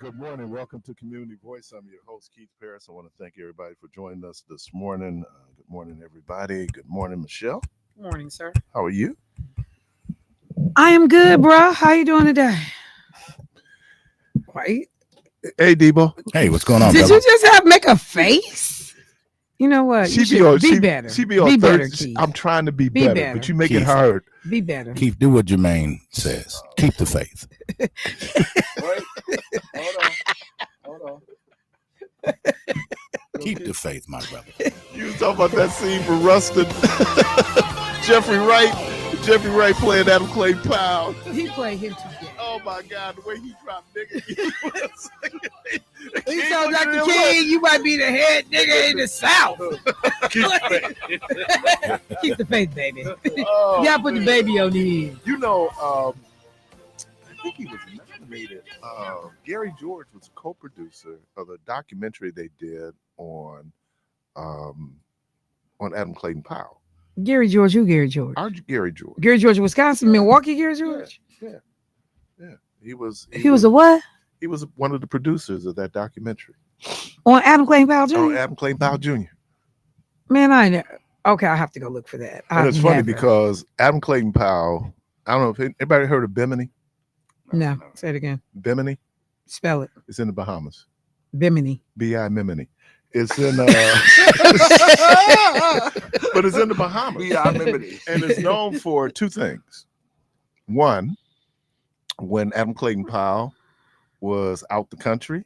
Good morning. Welcome to Community Voice. I'm your host, Keith Parris. I want to thank everybody for joining us this morning. Good morning, everybody. Good morning, Michelle. Good morning, sir. How are you? I am good, bro. How you doing today? Wait, Hey, Debo. Hey, what's going on, did brother? you just make a face? You know what? You should be better. She be on Be better, Thursday. Keith. I'm trying to be Be better, better. but you make it Keith. hard. Be better. Keith, do what Jermaine says. Keep the faith. Wait, hold on. Keep the faith, my brother. You was talking about that scene from Rustin. Jeffrey Wright. Jeffrey Wright playing Adam Clay Powell. He played him today. Oh my God, the way he dropped nigga. He sounds like the king. You might be the head nigga in the South. Keep the faith, baby. Oh, You gotta put the baby on the end. You know, I think he was nominated. Gary George was a co-producer of a documentary they did on Adam Clayton Powell. Gary George, who Gary George? Our Gary George. Gary George, Wisconsin, Milwaukee, Gary George? Yeah. He was a what? He was one of the producers of that documentary. On Adam Clayton Powell Jr.? On Adam Clayton Powell Jr. Man, I know. Okay, I have to go look for that. And it's funny because Adam Clayton Powell, I don't know if anybody heard of Bimini? No, say it again. Bimini? Spell it. It's in the Bahamas. Bimini. B-I-Mimini. It's in but it's in the Bahamas. B-I-Mimini. And it's known for two things. One, when Adam Clayton Powell was out the country,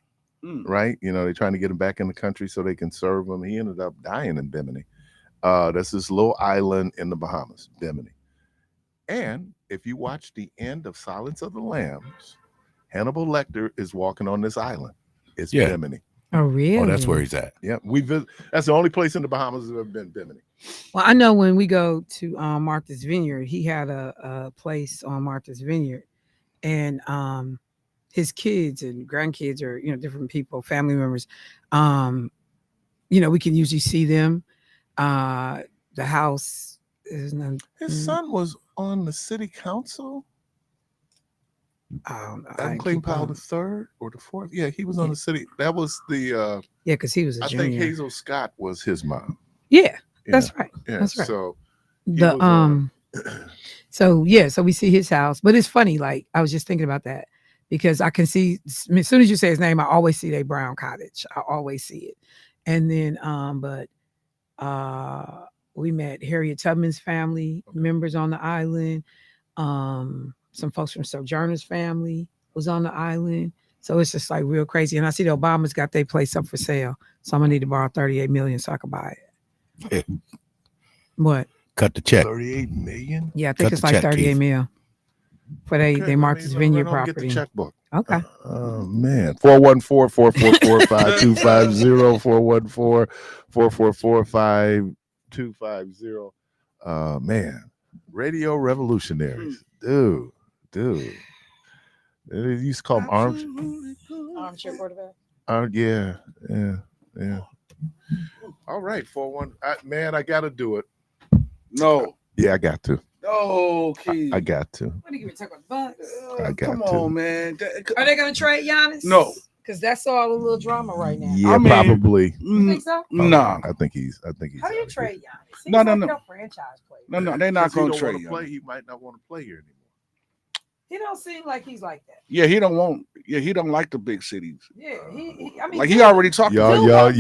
right? You know, they're trying to get him back in the country so they can serve him. He ended up dying in Bimini. That's this little island in the Bahamas, Bimini. And if you watch the end of Silence of the Lambs, Hannibal Lecter is walking on this island. It's Bimini. Oh, really? Oh, that's where he's at. Yeah, that's the only place in the Bahamas that's ever been Bimini. Well, I know when we go to Martha's Vineyard, he had a place on Martha's Vineyard, and his kids and grandkids are, different people, family members. We can usually see them. The house is his son was on the city council. Adam Clayton Powell the third or the fourth. Yeah, he was on the city. That was the because he was a junior. I think Hazel Scott was his mom. Yeah, that's right. Yeah, that's right. So so we see his house, but it's funny. Like I was just thinking about that because I can see as soon as you say his name, I always see that brown cottage. I always see it, and then we met Harriet Tubman's family members on the island. Some folks from Sojourner's family was on the island. So it's just like real crazy. And I see the Obamas got their place up for sale. So I'm gonna need to borrow $38 million so I can buy it. What? Cut the check. 38 million? Yeah, I think it's like 38 million for they Martha's Vineyard property. Get the checkbook. Okay. Oh man. 414-444-5250, 444-444-5250. Man. Radio revolutionaries. Dude. They used to call them armchair quarterback. Yeah. All right, 41. Man, I gotta do it. No. Yeah, I got to. No, Keith. I got to. What are you gonna talk about Bucks? Come on, man. Are they gonna trade Giannis? No. Because that's all a little drama right now. Yeah, probably. You think so? No. I think he's. How do you trade Giannis? No. Franchise player. No, they're not going to trade him. He might not want to play here anymore. He don't seem like he's like that. Yeah, he don't like the big cities. Yeah, I mean, like he already talked. Y'all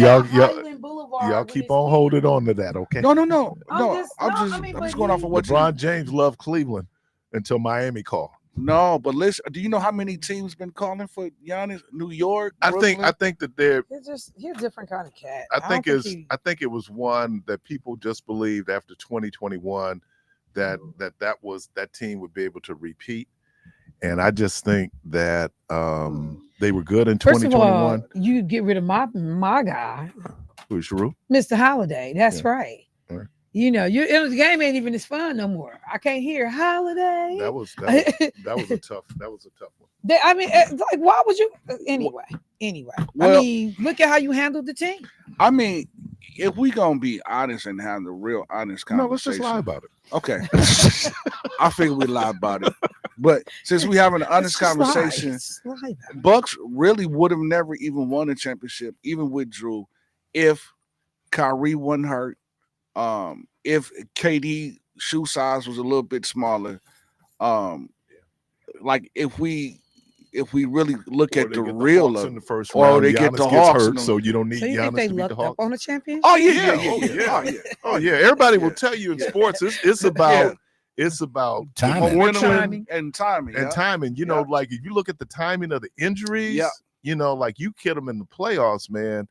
keep on holding on to that, okay? No. I'm just going off of what LeBron James loved Cleveland until Miami called. No, but listen, do you know how many teams been calling for Giannis? New York, Brooklyn? I think that they're. He's a different kind of cat. I think it was one that people just believed after 2021 that team would be able to repeat. And I just think that they were good in 2021. First of all, you get rid of my guy. Who's Sharu? Mr. Holiday. That's right. The game ain't even as fun no more. I can't hear Holiday. That was a tough one. Why would you? Anyway. Well, I mean, look at how you handled the team. I mean, if we gonna be honest and have the real honest conversation, let's just lie about it. Okay, I figure we lie about it. But since we having an honest Just slide. conversation, Slide. Bucks really would have never even won a championship, even with Drew, if Kyrie wasn't hurt. If KD shoe size was a little bit smaller. Like if we really look Or at they the get real Hawks of in the first or round. they get Giannis the gets Hawks in hurt, them. so you don't need So you think Giannis they to beat lucked the up Hawks. on the championship? Oh yeah, Yeah, yeah, oh, yeah, yeah. Oh yeah. Oh yeah, everybody will Yeah. tell you in Yeah. sports, it's about it's about Timing. Momentum Timing. and timing. and Yeah. timing. You know, Yeah. like if you look at the timing of the injuries, Yeah. you know, like you kid them in the playoffs, man.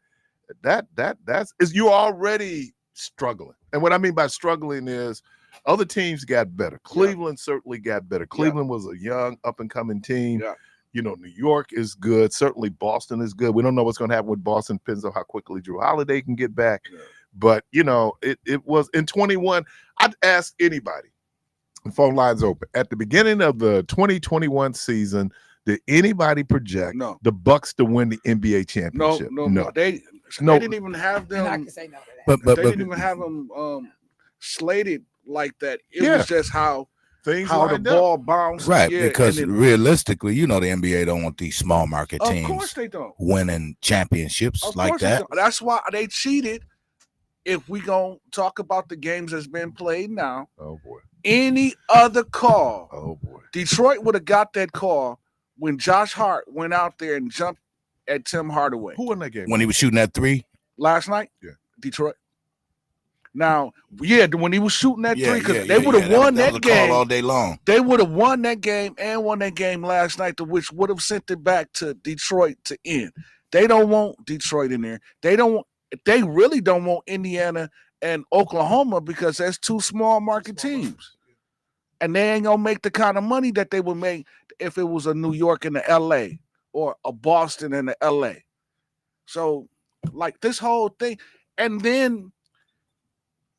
That's you're already struggling. And what I mean by struggling is other teams got better. Cleveland certainly got better. Cleveland was a young, up and coming team. Yeah. You know, New York is good. Certainly Boston is good. We don't know what's going to happen with Boston. Depends on how quickly Drew Holiday can get back. Yeah. But, you know, it was in 21. I'd ask anybody, phone lines open. At the beginning of the 2021 season, did anybody project No. the Bucks to win the NBA No, championship? no. They No. didn't even have And I them. can say no to that. But They didn't even have them slated like that. It Yeah. was just how Things the lined up. ball bounced. right, Yeah, because and then- realistically, you know, the NBA don't want these small market of teams course they don't. winning championships Of like course they that. don't. That's why they cheated. If we gonna talk about the games that's been played now, Oh boy. any other call, Oh boy. Detroit would have got that call when Josh Hart went out there and jumped at Tim Hardaway Who won that game? When he was shooting that three, last night. Yeah. Detroit. Now, yeah, when he was shooting that three, because they would have yeah, won that that was a call game. all day long. They would have won that game and won that game last night, to which would have sent it back to Detroit to end. They don't want Detroit in there. They really don't want Indiana and Oklahoma because that's two small market teams. And they ain't gonna make the kind of money that they would make if it was a New York and the LA or a Boston and the LA. So, like this whole thing, and then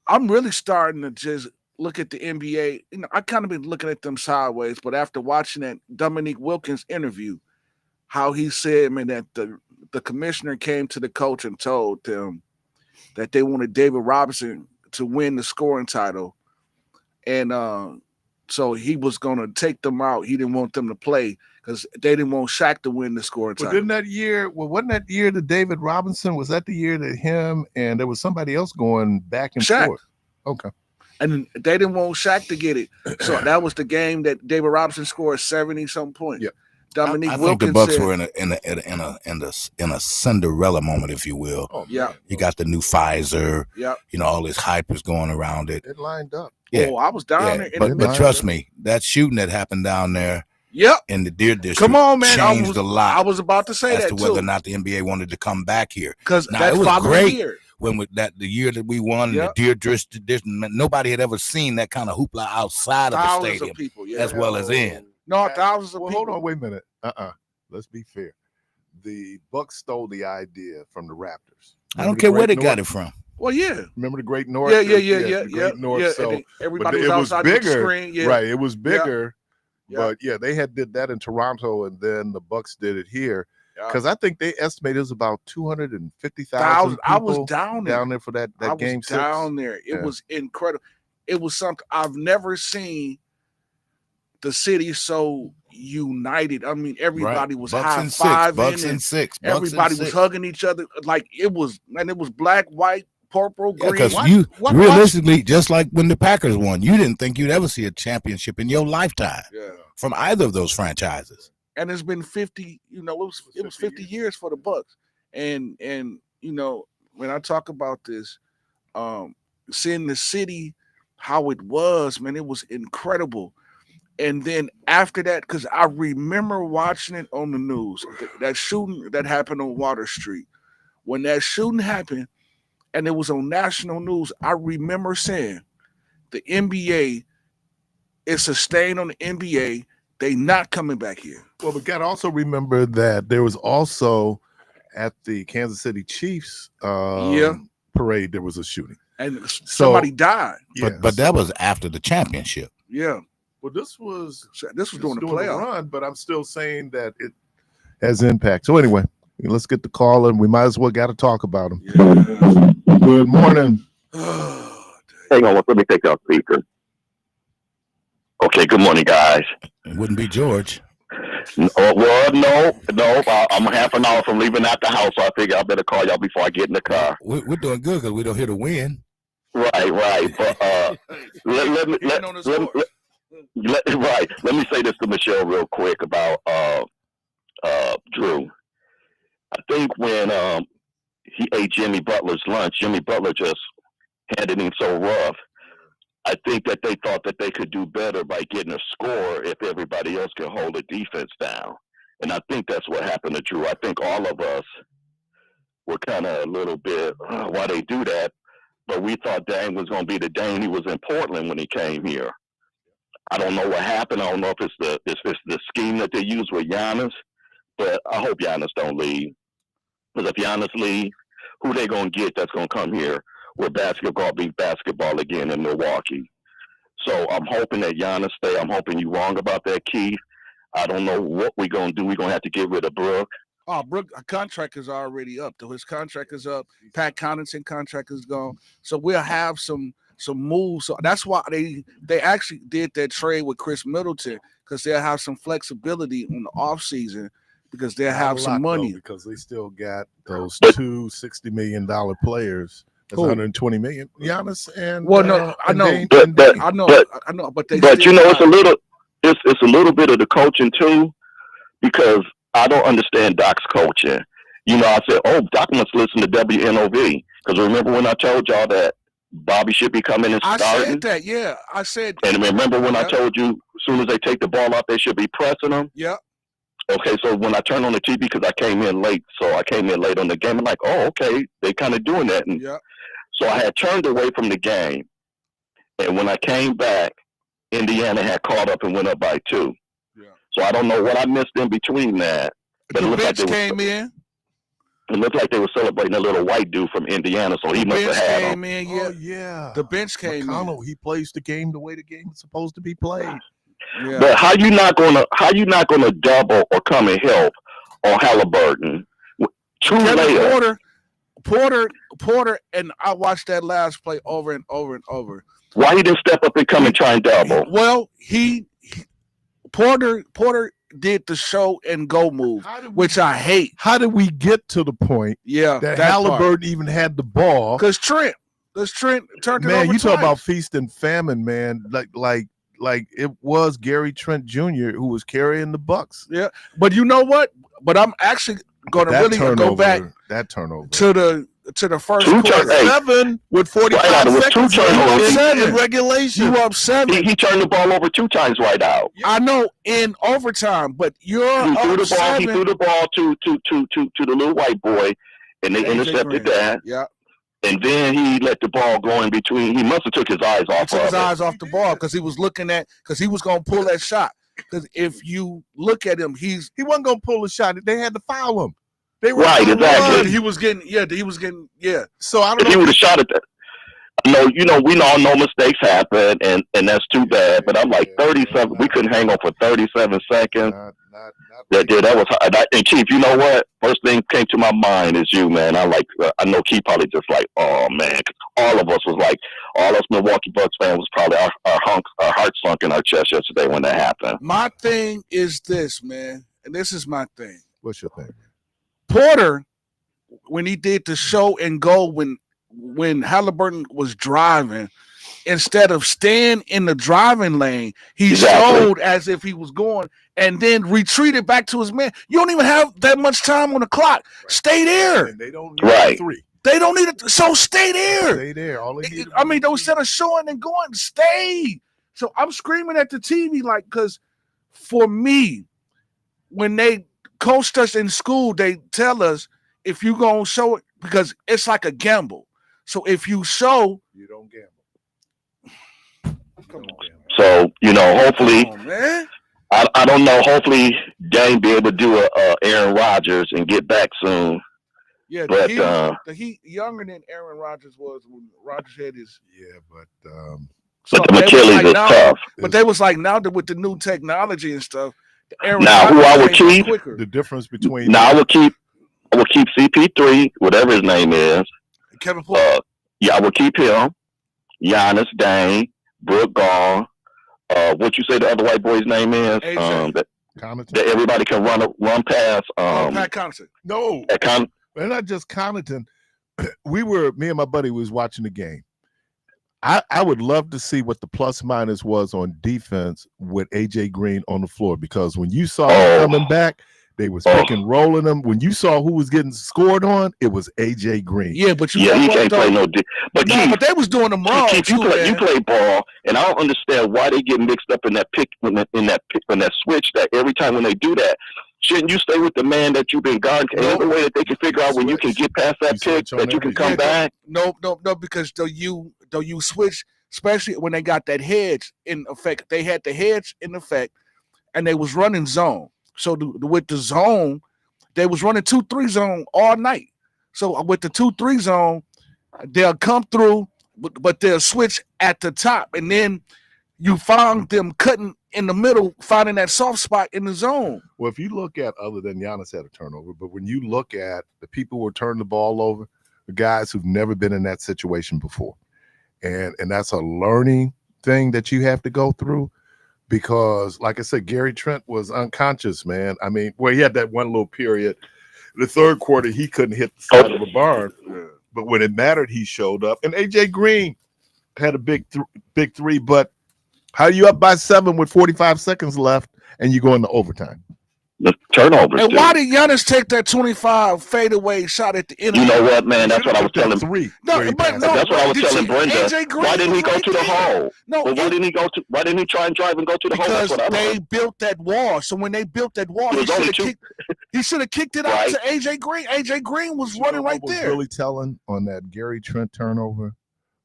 I'm really starting to just look at the NBA. You know, I kind of been looking at them sideways, but after watching that Dominique Wilkins interview, how he said, man, that the commissioner came to the coach and told them that they wanted David Robinson to win the scoring title, and so he was going to take them out. He didn't want them to play because they didn't want Shaq to win the scoring Well, title. didn't that year? Well, wasn't that year that David Robinson? Was that the year that him and there was somebody else going back and Shaq. forth? Okay. And they didn't want Shaq to get it. So that was the game that David Robinson scored 70-some points. Yeah. Dominique I think the Wilkins Bucks said, were in a Cinderella moment, if you will. Oh Yeah. man. You got the new Pfizer, yeah. you know, all this hype is going around it. It lined up. Yeah. Oh, I was down Yeah, there. In but the trust me, that shooting that happened down there Yep. in the Deer District Come on, man. changed a lot I was about to say as that to whether too. or not the NBA wanted to come back here. Because Now, that it was following great. year. When the year that we won, Yeah. the Deer District, nobody had ever seen that kind of hoopla outside of the Thousands stadium of people. Yeah. as well as in. No, thousands of Well, people. hold on, wait a minute. Let's be fair. The Bucks stole the idea from the Raptors. I don't care where they got it from. Well, yeah. Remember the Great North? Yeah. The Yeah. Great North. Yeah. So And everybody but was it was outside with the bigger, screen. Yeah. right? It was bigger, Yeah. but yeah, they did that in Toronto, and then the Bucks did it here. Yeah. Because I think they estimated it was about 250,000 Thousands. people I was down there. for that I game was down there. It Yeah. was incredible. It was something I've never seen. The city so united. I mean, everybody was Bucks high and six, fiving. Bucks and and six. Bucks and everybody was six. hugging each other. Like it was black, white, purple, Yeah, green. because you what- realistically, just like when the Packers won, you didn't think you'd ever see a championship in your lifetime Yeah. from either of those franchises. And it's been 50, it was 50 years for the Bucks. And when I talk about this, seeing the city how it was, man, it was incredible. And then after that, because I remember watching it on the news, that shooting that happened on Water Street. When that shooting happened and it was on national news, I remember saying the NBA is a stain on the NBA. They not coming back here. Well, we got to also remember that there was also at the Kansas City Chiefs parade, there was a shooting. And somebody died. But that was after the championship. Yeah. Well, this was during the playoff run, but I'm still saying that it has impact. So anyway, let's get the call, and we might as well got to talk about them. Yeah. Good morning. Hang on, let me take out speaker. Oh, Okay, good morning, guys. It wouldn't be George. Well, no. I'm half an hour from leaving out the house, so I figure I better call y'all before I get in the car. We're doing good because we don't hear the wind. Right. But let me say this to Michelle real quick about Drew. I think when he ate Jimmy Butler's lunch, Jimmy Butler just handed him so rough. I think that they thought that they could do better by getting a score if everybody else could hold the defense down. And I think that's what happened to Drew. I think all of us were kind of a little bit, why they do that? But we thought Dame was going to be the Dame he was in Portland when he came here. I don't know what happened. I don't know if it's the scheme that they use with Giannis, but I hope Giannis don't leave. Because if Giannis leave, who they going to get that's going to come here where basketball be basketball again in Milwaukee? So I'm hoping that Giannis stay. I'm hoping you're wrong about that, Keith. I don't know what we're going to do. We're going to have to get rid of Brook. Oh, Brook, a contract is already up. Though his contract is up. Pat Connaughton contract is gone. So we'll have some moves. So that's why they actually did that trade with Chris Middleton, because they'll have some flexibility on the offseason because they'll have some money. Though, because they still got those two $60 million players. That's Cool. $120 million. Giannis and I know, Dame, but I know, but you know, it's a little bit of the coaching too, because I don't understand Doc's coaching. You know, I said, Doc must listen to WNOV, because remember when I told y'all that Bobby should be coming and starting? I said that, yeah. I said. And remember when I told you, as soon as they take the ball out, they should be pressing them? Yeah. Okay, so when I turned on the TV, because I came in late, on the game, I'm like, okay, they kind of doing that. And so I had turned away from the game, and when I came back, Indiana had caught up and went up by 2. Yeah. So I don't know what I missed in between that. But the bench came in. It looked like they were celebrating a little white dude from Indiana, so he must have had him. Oh, yeah. The bench came in. He plays the game the way the game is supposed to be played. Yeah. But how you not gonna double or come and help on Halliburton? Porter, and I watched that last play over and over and over. Why he didn't step up and come and try and double? Well, Porter did the show and go move, which I hate. How did we get to the point that Halliburton even had the ball? Because Trent turned it over. Man, you twice. talk about feast and famine, man. Like it was Gary Trent Jr. who was carrying the Bucks. Yeah, but you know what? But I'm actually going to really go back that turnover to the first quarter. 7 with 45 seconds in regulation. You up 7. He turned the ball over 2 times right out. I know, in overtime, but he threw the ball to the little white boy, and they intercepted that. Yeah. And then he let the ball go in between. He must have took his eyes off. He took his eyes off the ball because he was looking because he was going to pull that shot. Because if you look at him, he wasn't going to pull a shot. They had to foul him. They were right, exactly. He was getting. So I don't know. If he would have shot at that. No, we all know mistakes happen, and that's too bad. But I'm like 37. We couldn't hang on for 37 seconds. That was. And Chief, you know what? First thing came to my mind is you, man. I know Keith probably just like, oh man, all of us was like, all us Milwaukee Bucks fans was probably our heart sunk in our chest yesterday when that happened. My thing is this, man, and this is my thing. What's your thing? Porter, when he did the show and go when Halliburton was driving, instead of staying in the driving lane, he showed as if he was going and then retreated back to his man. You don't even have that much time on the clock. Right. Stay there. And they don't need 3. They don't need it. So stay there. Stay there. Instead of showing and going, stay. So I'm screaming at the TV because for me, when they coached us in school, they tell us if you gonna show it, because it's like a gamble. So if you show, you don't gamble. So hopefully, I don't know. Hopefully, Dame be able to do a Aaron Rodgers and get back soon. Yeah, but he younger than Aaron Rodgers was when Rodgers had his. Yeah, but the Achilles is tough. But they was like now that with the new technology and stuff. Now who I would keep? The difference between now I would keep CP3, whatever his name is. Kevin Porter. I would keep him. Giannis, Dame, Brook Gall, what you say the other white boy's name is? AJ. That everybody can run past. Pat Connaughton. No, they're not just Connaughton. Me and my buddy was watching the game. I would love to see what the plus minus was on defense with AJ Green on the floor, because when you saw him coming back, they was pick and rolling him. When you saw who was getting scored on, it was AJ Green. Yeah, but he can't play no. But they was doing them wrong. Keith, you play ball, and I don't understand why they get mixed up in that pick in that switch. That every time when they do that, shouldn't you stay with the man that you've been guarding? Any other way that they can figure out when you can get past that pick that you can come back? No, because though you switch, especially when they got that hedge in effect. They had the hedge in effect, and they was running zone. So with the zone, they was running 2-3 zone all night. So with the 2-3 zone, they'll come through, but they'll switch at the top, and then you found them cutting in the middle, finding that soft spot in the zone. Well, if you look at, other than Giannis had a turnover, but when you look at the people who are turning the ball over, the guys who've never been in that situation before, and that's a learning thing that you have to go through, because, like I said, Gary Trent was unconscious, man. I mean, he had that one little period. The third quarter, he couldn't hit the side of a barn, but when it mattered, he showed up. And AJ Green had a big three, but how are you up by 7 with 45 seconds left and you go into overtime? The turnovers. And why did Giannis take that 25 fadeaway shot at the end? You know what, man? That's what I was telling. That's what I was telling Brenda. Why didn't he go to the hole? No, why didn't he go to? Why didn't he try and drive and go to the hole? Because they built that wall. So when they built that wall, he should have kicked it out to AJ Green. AJ Green was running right there. Really telling on that Gary Trent turnover.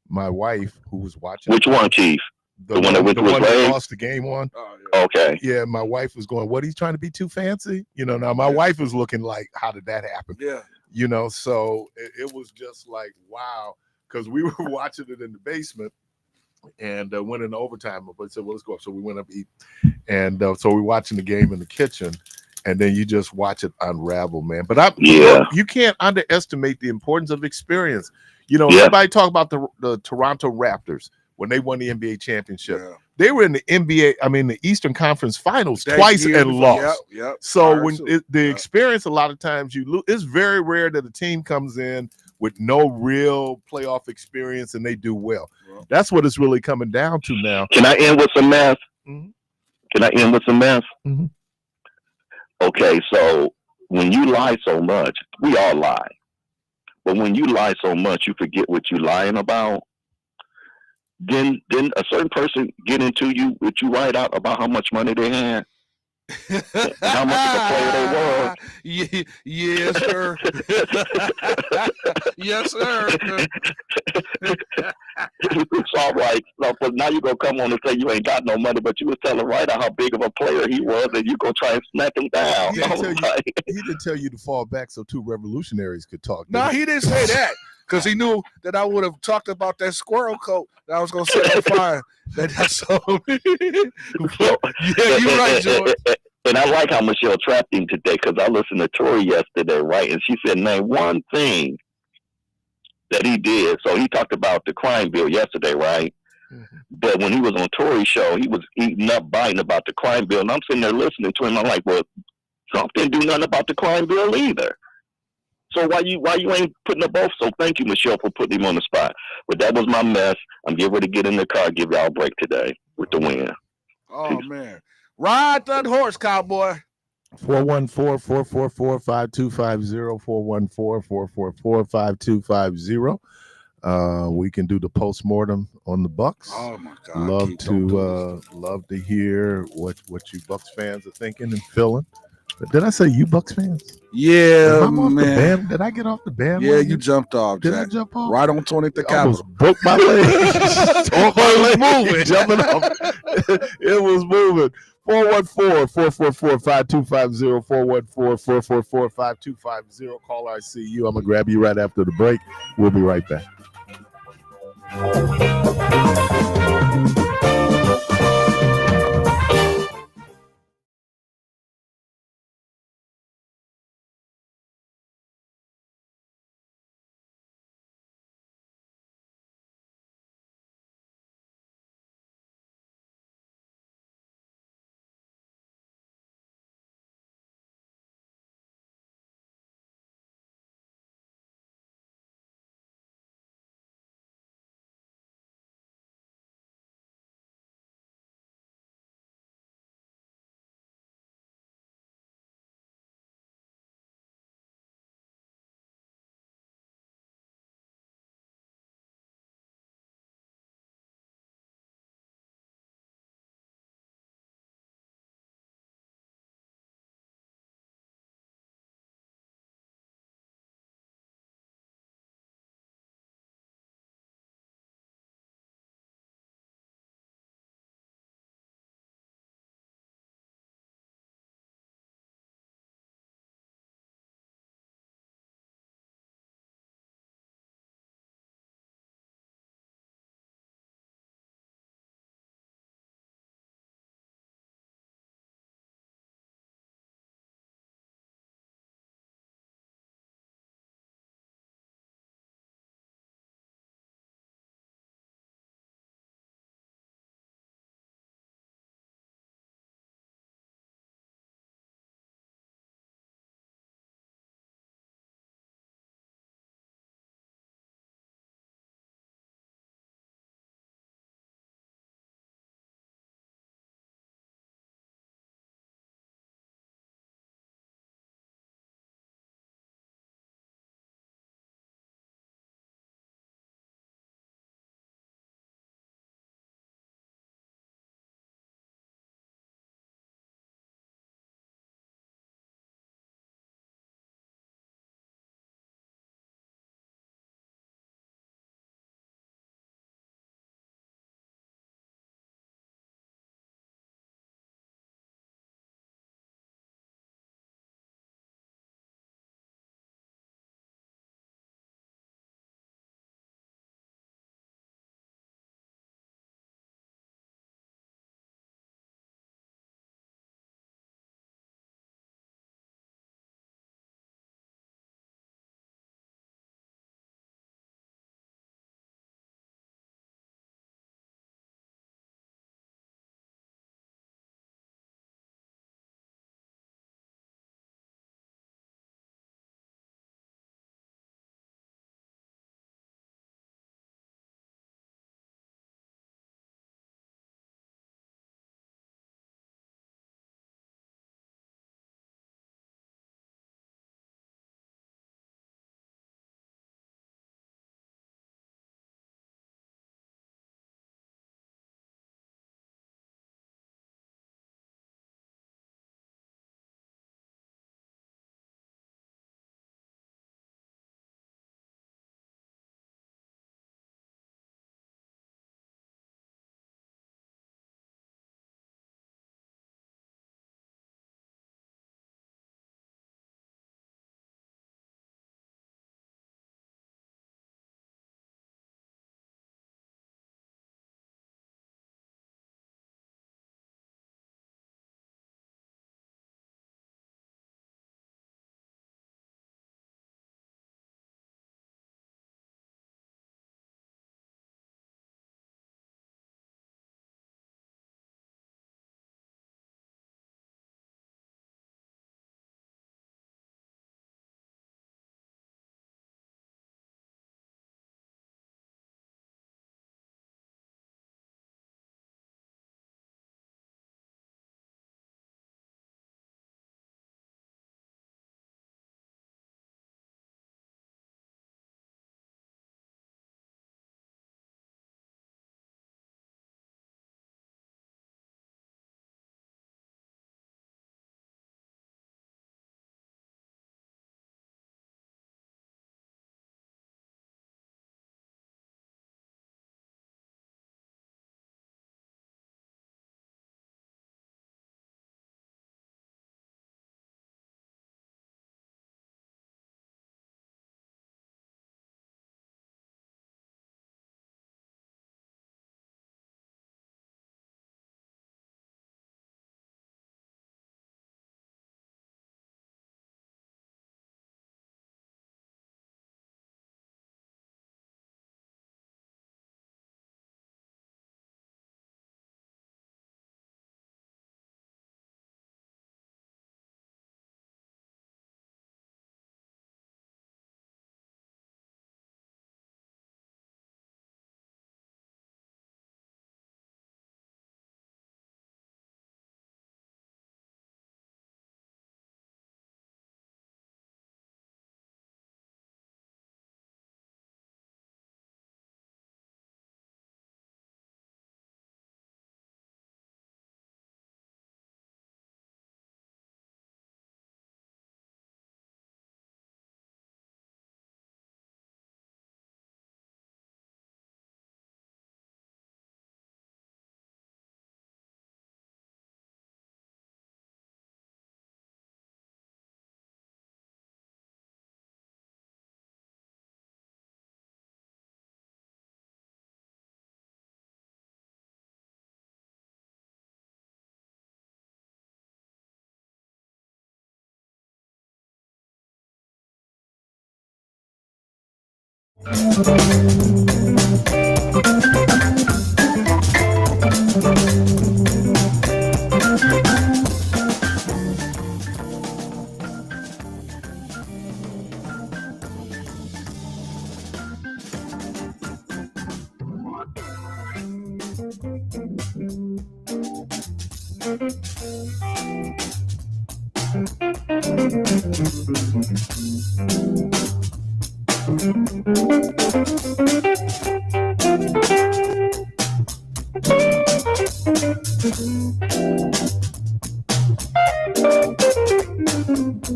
My wife, who was watching. Which one, Chief? The one that lost the game on. Oh, yeah. Okay. Yeah, my wife was going, what, he's trying to be too fancy? Now my wife was looking like, how did that happen? Yeah. So it was just like, wow, because we were watching it in the basement and went into overtime. But said, well, let's go up. So we went up to eat. And so we're watching the game in the kitchen, and then you just watch it unravel, man. But you can't underestimate the importance of experience. Everybody talk about the Toronto Raptors. When they won the NBA championship, they were in the the Eastern Conference Finals twice and lost. So when the experience, a lot of times you lose. It's very rare that a team comes in with no real playoff experience and they do well. That's what it's really coming down to now. Can I end with some math? Mm-hmm. Can I end with some math? Mm-hmm. Okay, so when you lie so much, we all lie. But when you lie so much, you forget what you're lying about. Then a certain person get into you, which you write out about how much money they had, how much of a player they were. Yes, sir. Yes, sir. It's all right. But now you're going to come on and say you ain't got no money, but you was telling Ryder how big of a player he was, and you're going to try and snap him down. He didn't tell you to fall back so two revolutionaries could talk. No, he didn't say that. Because he knew that I would have talked about that squirrel coat that I was going to set on fire. That's so. Yeah, you're right, George. And I like how Michelle trapped him today, because I listened to Tori yesterday, right? And she said, name one thing that he did. So he talked about the crime bill yesterday, right? Mm-hmm. But when he was on Tori's show, he was eating up, biting about the crime bill. And I'm sitting there listening to him. I'm like, well, Trump didn't do nothing about the crime bill either. So why you ain't putting up both? So thank you, Michelle, for putting him on the spot. But that was my mess. I'm getting ready to get in the car, give y'all a break today with the win. Oh, peace. Man. Ride that horse, cowboy. 414-444-5250, 414-444-5250. We can do the postmortem on the Bucks. Oh my God! Love to hear what you Bucks fans are thinking and feeling. Did I say you Bucks fans? Yeah, man. Did I get off the band? Yeah, you jumped off. Did Jack. I jump off? Right on 20th the Capitol. Broke my leg. Moving, jumping off. It was moving. 414-444-5250, 414-444-5250. Call RCU. I'm going to grab you right after the break. We'll be right back.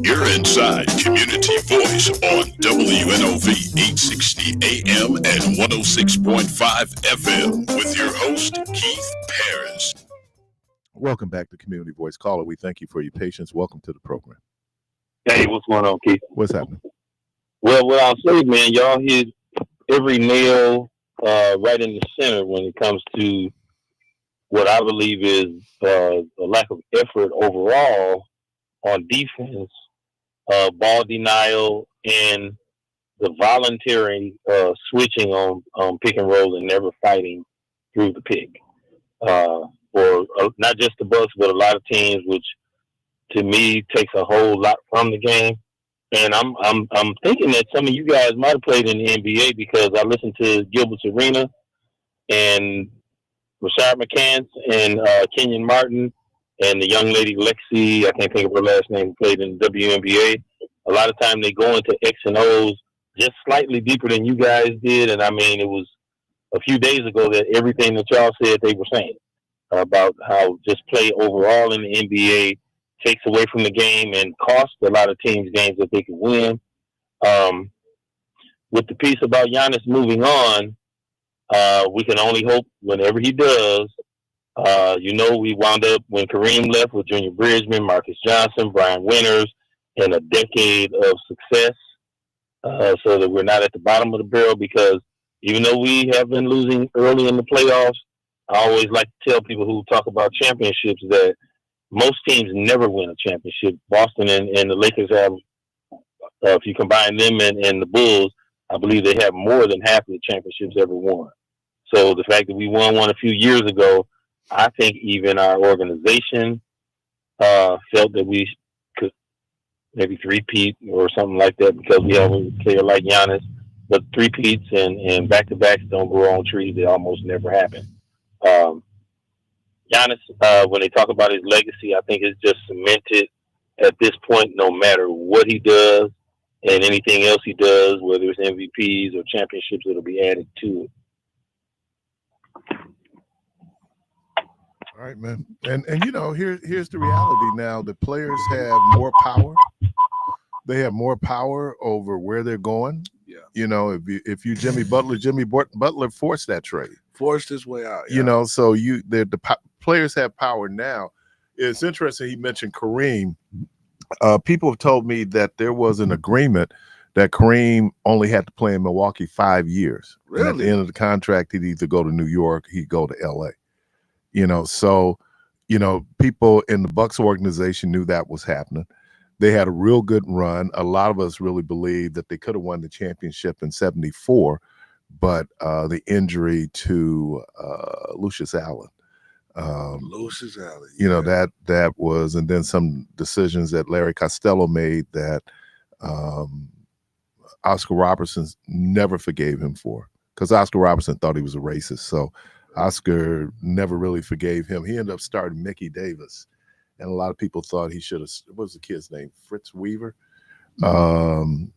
You're inside Community Voice on WNOV 860 AM and 106.5 FM with your host, Keith Parris. Welcome back to Community Voice. Caller, we thank you for your patience. Welcome to the program. Hey, what's going on, Keith? What's happening? Well, what I'll say, man, y'all hit every nail right in the center when it comes to what I believe is a lack of effort overall on defense, ball denial, and the voluntary switching on pick and roll and never fighting through the pick. Or not just the Bucks, but a lot of teams, which to me takes a whole lot from the game. And I'm thinking that some of you guys might have played in the NBA because I listened to Gilbert's Arena and Rashad McCants and Kenyon Martin and the young lady Lexi, I can't think of her last name, who played in the WNBA. A lot of time they go into X and O's just slightly deeper than you guys did. And I mean, it was a few days ago that everything that y'all said they were saying about how just play overall in the NBA takes away from the game and costs a lot of teams games that they could win. With the piece about Giannis moving on, we can only hope whenever he does. We wound up when Kareem left with Junior Bridgman, Marcus Johnson, Brian Winters, and a decade of success, so that we're not at the bottom of the barrel. Because even though we have been losing early in the playoffs, I always like to tell people who talk about championships that most teams never win a championship. Boston and the Lakers have, if you combine them and the Bulls, I believe they have more than half of the championships ever won. So the fact that we won one a few years ago, I think even our organization felt that we could maybe three-peat or something like that because we have a player like Giannis. But three-peats and back-to-backs don't grow on trees. They almost never happen. Giannis, when they talk about his legacy, I think it's just cemented at this point, no matter what he does and anything else he does, whether it's MVPs or championships, it'll be added to it. All right, man. And here's the reality now. The players have more power. They have more power over where they're going. Yeah. If you Jimmy Butler forced that trade. Forced his way out. Yeah. So the players have power now. It's interesting he mentioned Kareem. People have told me that there was an agreement that Kareem only had to play in Milwaukee 5 years. Really? And at the end of the contract, he'd either go to New York, he'd go to LA. People in the Bucks organization knew that was happening. They had a real good run. A lot of us really believed that they could have won the championship in '74, but the injury to Lucius Allen. Lucius Allen. That was, and then some decisions that Larry Costello made that Oscar Robertson never forgave him for, because Oscar Robertson thought he was a racist. So Oscar never really forgave him. He ended up starting Mickey Davis, and a lot of people thought he should have. What was the kid's name? Fritz Weaver. Coming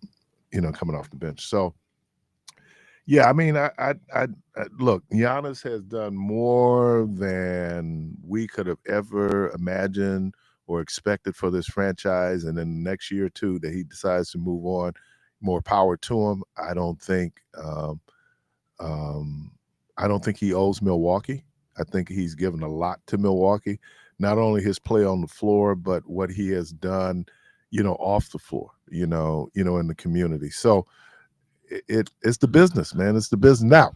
off the bench. So, yeah, I mean, I look. Giannis has done more than we could have ever imagined or expected for this franchise. And then the next year or two that he decides to move on, more power to him. I don't think he owes Milwaukee. I think he's given a lot to Milwaukee, not only his play on the floor, but what he has done, off the floor, in the community. So it's the business, man. It's the business. Now,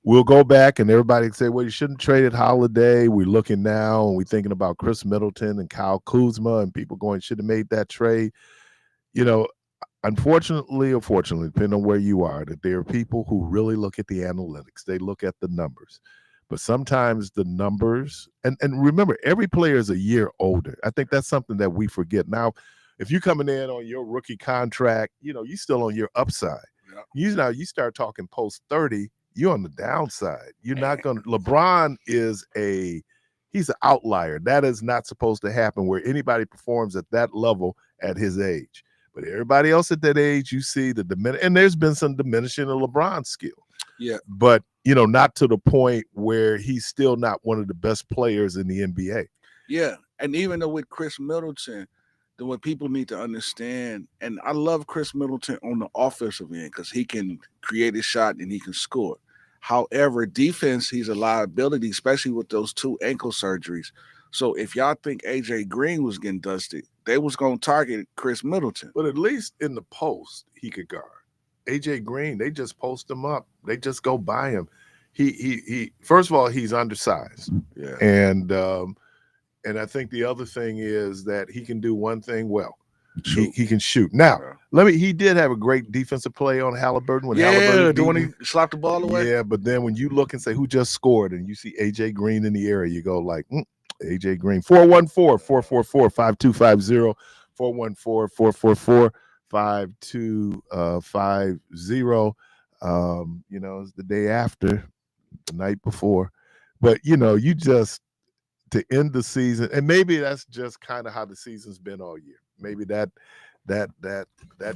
we'll go back and everybody say, well, you shouldn't trade at Holiday. We're looking now and we're thinking about Chris Middleton and Kyle Kuzma and people going, should have made that trade. unfortunately or fortunately, depending on where you are, that there are people who really look at the analytics. They look at the numbers. But sometimes the numbers, and remember, every player is a year older. I think that's something that we forget. Now, if you're coming in on your rookie contract, you're still on your upside. Yeah. You start talking post 30, you're on the downside. You're not going to. LeBron he's an outlier. That is not supposed to happen where anybody performs at that level at his age. But everybody else at that age, you see and there's been some diminishing of LeBron's skill. Yeah. But, not to the point where he's still not one of the best players in the NBA. Yeah. And even though with Chris Middleton, what people need to understand, and I love Chris Middleton on the offensive end because he can create a shot and he can score. However, defense, he's a liability, especially with those 2 ankle surgeries. So if y'all think AJ Green was getting dusted, they was going to target Chris Middleton. But at least in the post, he could guard. AJ Green, they just post him up. They just go by him. He first of all, he's undersized. Yeah. And I think the other thing is that he can do one thing well. He can shoot. Now, he did have a great defensive play on Halliburton when he slapped the ball away. Yeah, but then when you look and say who just scored and you see AJ Green in the area, you go like, AJ Green. 414-444-5250. 414-444-5250. It's the day after, the night before. But you just to end the season, and maybe that's just kind of how the season's been all year. Maybe that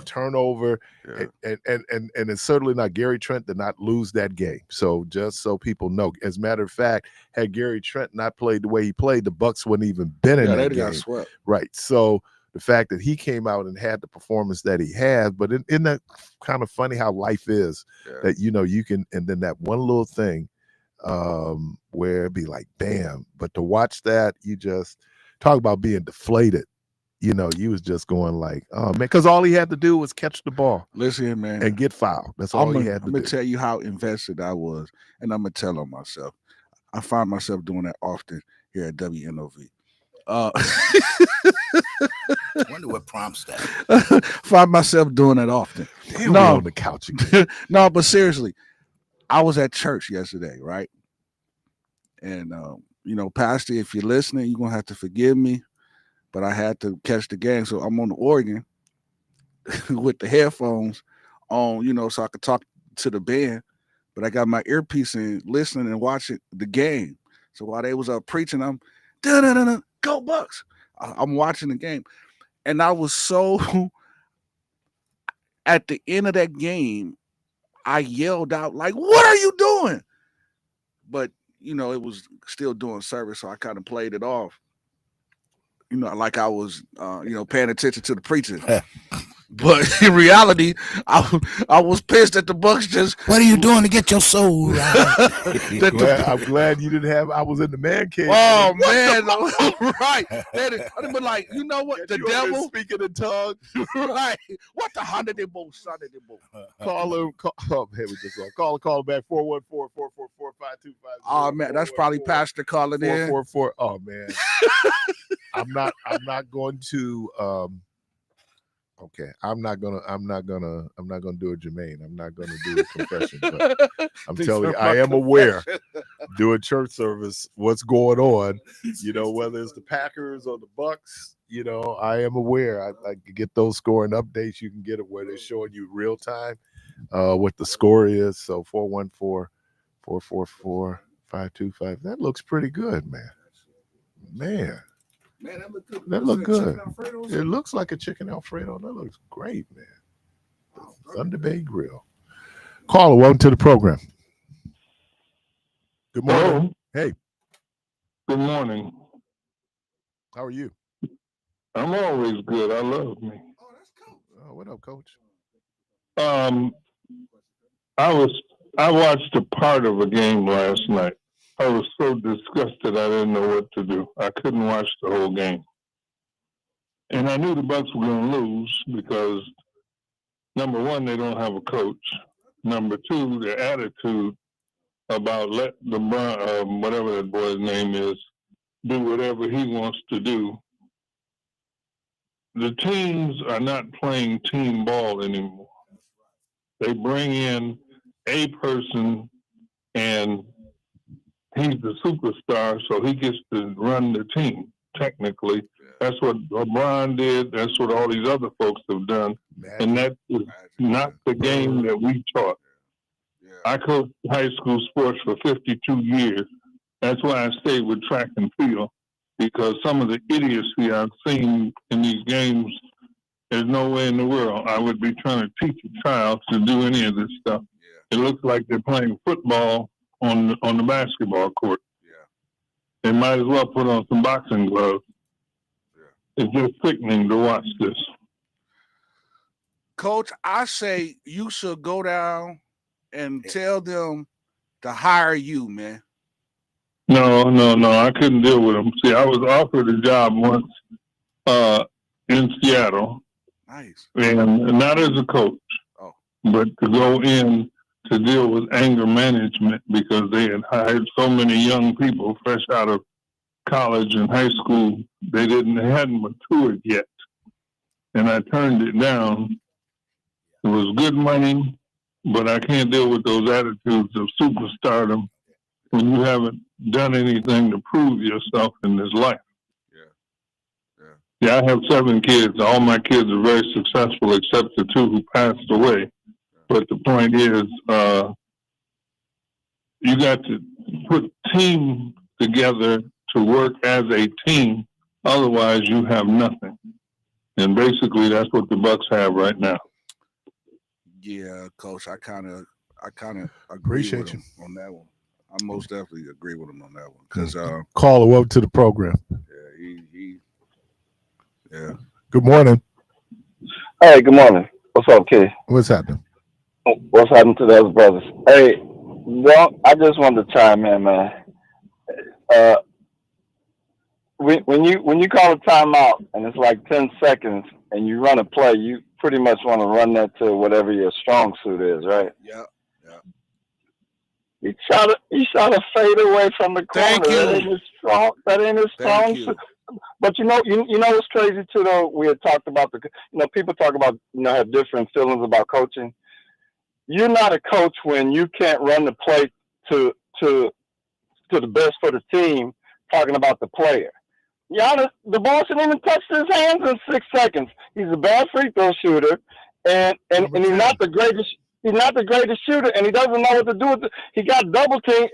turnover, and it's certainly not. Gary Trent did not lose that game. So just so people know, as a matter of fact, had Gary Trent not played the way he played, the Bucks wouldn't even been in that game. Got swept. Right. So the fact that he came out and had the performance that he had, but isn't that kind of funny how life is that you can, and then that one little thing where it'd be like, bam. But to watch that, you just talk about being deflated. You was just going like, oh man, because all he had to do was catch the ball. Listen, man, and get fouled. That's all he had to do. I'm gonna tell you how invested I was, and I'm gonna tell on myself. I find myself doing that often here at WNOV. I wonder what prompts that. Find myself doing that often. Damn, no, on the couch again. No, but seriously, I was at church yesterday, right? And Pastor, if you're listening, you're gonna have to forgive me, but I had to catch the game, so I'm on the organ with the headphones on, so I could talk to the band. But I got my earpiece in, listening and watching the game. So while they was up preaching, I'm go Bucks. I'm watching the game, and I was so. At the end of that game, I yelled out like, "What are you doing?" But it was still doing service, so I kind of played it off. Like I was, paying attention to the preacher. But in reality, I was pissed at the Bucks. Just what are you doing to get your soul right? I'm glad you didn't have. I was in the man cave. Oh man, right? I'd been like, you know what? The devil speaking in tongues. Right? What the hundred de bo, son of the bo? Call him. Oh man, we just call back 414-444-5250. Oh man, that's probably Pastor calling in. 444. Oh man, I'm not going to. Okay, I'm not gonna do a Jermaine. I'm not gonna do a confession. But I'm telling you, I am aware. Doing church service, what's going on? Whether it's the Packers or the Bucks. I am aware. I get those scoring updates. You can get it where they're showing you real time what the score is. So 414-444-5250. That looks pretty good, man. Man, that look good. It looks like a chicken Alfredo. That looks great, man. Thunder Bay Grill. Caller, welcome to the program. Good morning. Hello. Hey. Good morning. How are you? I'm always good. I love me. Oh, that's cool. Oh, what up, Coach? I watched a part of a game last night. I was so disgusted I didn't know what to do. I couldn't watch the whole game. And I knew the Bucks were going to lose because, number one, they don't have a coach. Number two, their attitude about let LeBron, whatever that boy's name is, do whatever he wants to do. the teams are not playing team ball anymore. They bring in a person and he's the superstar, so he gets to run the team. Technically, that's what LeBron did. That's what all these other folks have done, and that is not the game that we taught. I coached high school sports for 52 years. That's why I stayed with track and field, because some of the idiocy I've seen in these games, there's no way in the world I would be trying to teach a child to do any of this stuff. It looks like they're playing football on the basketball court. They might as well put on some boxing gloves. It's just sickening to watch this. Coach, I say you should go down and tell them to hire you, man. No, I couldn't deal with them. See, I was offered a job once in Seattle. Nice. And not as a coach, but to go in to deal with anger management, because they had hired so many young people fresh out of college and high school. They hadn't matured yet. And I turned it down. It was good money, but I can't deal with those attitudes of superstardom when you haven't done anything to prove yourself in this life. Yeah, I have 7 kids. All my kids are very successful, except the 2 who passed away. But the point is, you got to put team together to work as a team. Otherwise, you have nothing. And basically, that's what the Bucks have right now. Yeah, Coach, I kind of agree Appreciate with him on that one. I most definitely agree with him on that one, because Caller, welcome to the program. Yeah. Good morning. Hey, good morning. What's up, kid? What's happening? What's happening to the other brothers? Hey, well, I just wanted to chime in, man. When you call a timeout and it's like 10 seconds and you run a play, you pretty much want to run that to whatever your strong suit is, right? Yeah. You try to fade away from the corner. Thank you. That ain't his strong suit. But you know what's crazy too, though? We had talked about people talk about, have different feelings about coaching. You're not a coach when you can't run the play to the best for the team, talking about the player. Giannis, the ball shouldn't even touch his hands in 6 seconds. He's a bad free throw shooter, and he's not the greatest. He's not the greatest shooter, and he doesn't know what to do with it. He got double teamed.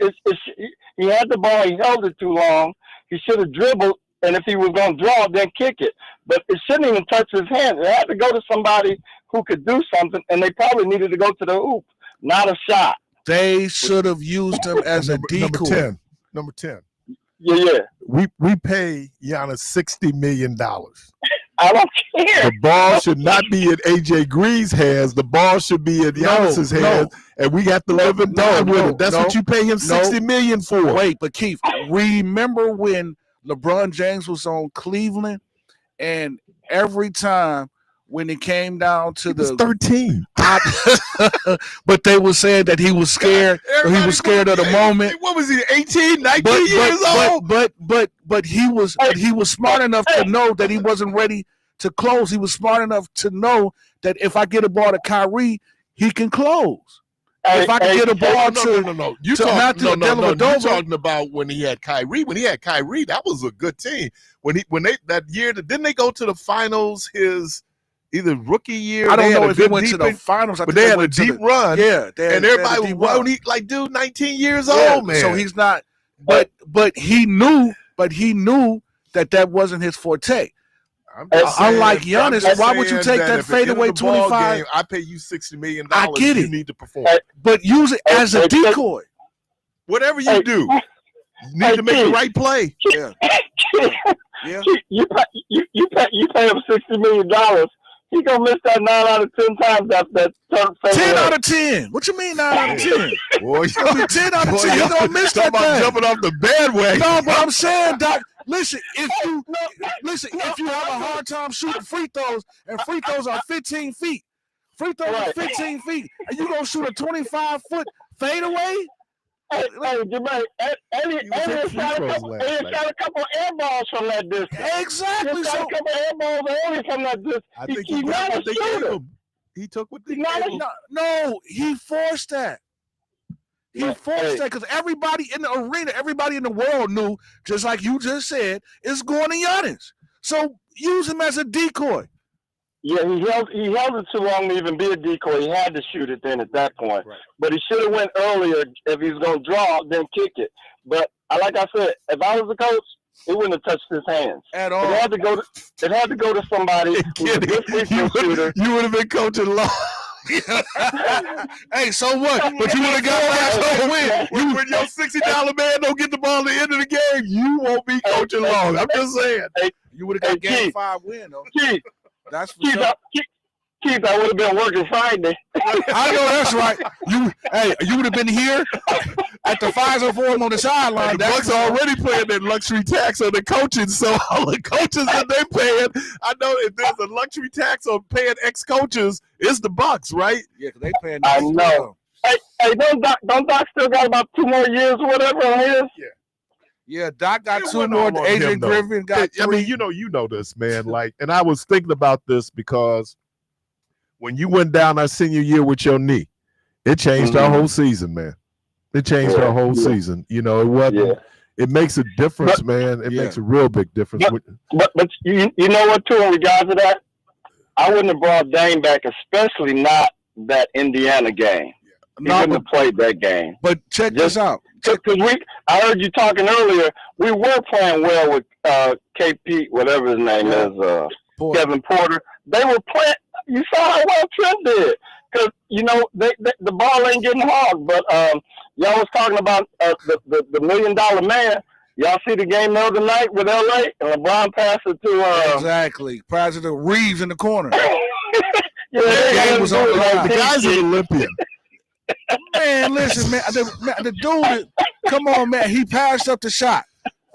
He had the ball. He held it too long. He should have dribbled, and if he was going to draw, then kick it. But it shouldn't even touch his hand. It had to go to somebody who could do something, and they probably needed to go to the hoop, not a shot. They should have used him as a decoy. Number 10. Yeah. We pay Giannis $60 million. I don't care. The ball should not be in AJ Green's hands. The ball should be in Giannis's hands, and we got to live and die with it. That's what you pay him $60 million for. Wait, but Keith, remember when LeBron James was on Cleveland, and every time when it came down to He was 13. But they were saying that he was scared. He was scared of the moment. What was he, 18, 19 years old? But he was smart enough to know that he wasn't ready to close. He was smart enough to know that if I get a ball to Kyrie, he can close. If I can get a ball no. You're talking about when he had Kyrie. When he had Kyrie, that was a good team. When they that year, didn't they go to the finals? His either rookie year. I don't know if he went to the finals, but they had a deep run. Yeah, and everybody was like, dude, 19 years old, man. So he's not. But he knew that wasn't his forte. Unlike Giannis, why would you take that fadeaway 25? I pay you $60 million. I get it. You need to perform, but use it as a decoy. Whatever you do, you need to make the right play. Yeah. You pay him $60 million. He gonna miss that 9 out of 10 times that 10 out of 10. What you mean 9 out of 10? Boy, it's gonna be 10 out of 10. You gonna miss that thing. Jumping off the bandwagon. No, but I'm saying, Doc. Listen, if you have a hard time shooting free throws, and free throws are 15 feet, are 15 feet, and you gonna shoot a 25-foot fadeaway, Hey, Jermaine, Elliott shot a couple air balls from that distance. Exactly. He shot a couple air balls only from that distance. I think he got what they gave him. He took what they gave him. No, he forced that. He forced that because everybody in the arena, everybody in the world knew, just like you just said, it's going to Giannis. So use him as a decoy. Yeah, he held it too long to even be a decoy. He had to shoot it then at that point. Right. But he should have went earlier if he was going to draw, then kick it. But like I said, if I was the coach, it wouldn't have touched his hands at all. It had to go to somebody who's a good free throw shooter. You would have been coaching long. Hey, so what? But you would have got last win. When your $60 man don't get the ball at the end of the game, you won't be coaching long. I'm just saying. You would have got game 5 win, though. Keith, that's for sure. Keith, I would have been working Friday. I know that's right. You would have been here at the Pfizer Forum on the sideline. The Bucks are already playing that luxury tax on the coaching, so all the coaches that they paying, I know if there's a luxury tax on paying ex-coaches, it's the Bucks, right? Yeah, because they paying. I know. Hey, don't Doc still got about 2 more years or whatever on his? Yeah, Doc got 2 more. Adrian Griffin got 3. I mean, you know this, man. Like, and I was thinking about this because when you went down our senior year with your knee, it changed our whole season, man. It changed our whole season. You know, it wasn't. Yeah. It makes a difference, man. It makes a real big difference. But you know what, too, in regards to that? I wouldn't have brought Dame back, especially not that Indiana game. He wouldn't have played that game. But check this out. Because I heard you talking earlier, we were playing well with KP, whatever his name is, Kevin Porter. They were playing. You saw how well Trent did. Because, you know, the ball ain't getting hogged. But y'all was talking about the $1 million man. Y'all see the game the other night with LA? And LeBron passed it to exactly. President Reeves in the corner. The game was on the line. The guy's an Olympian. Man, listen, man. The dude, come on, man. He passed up the shot.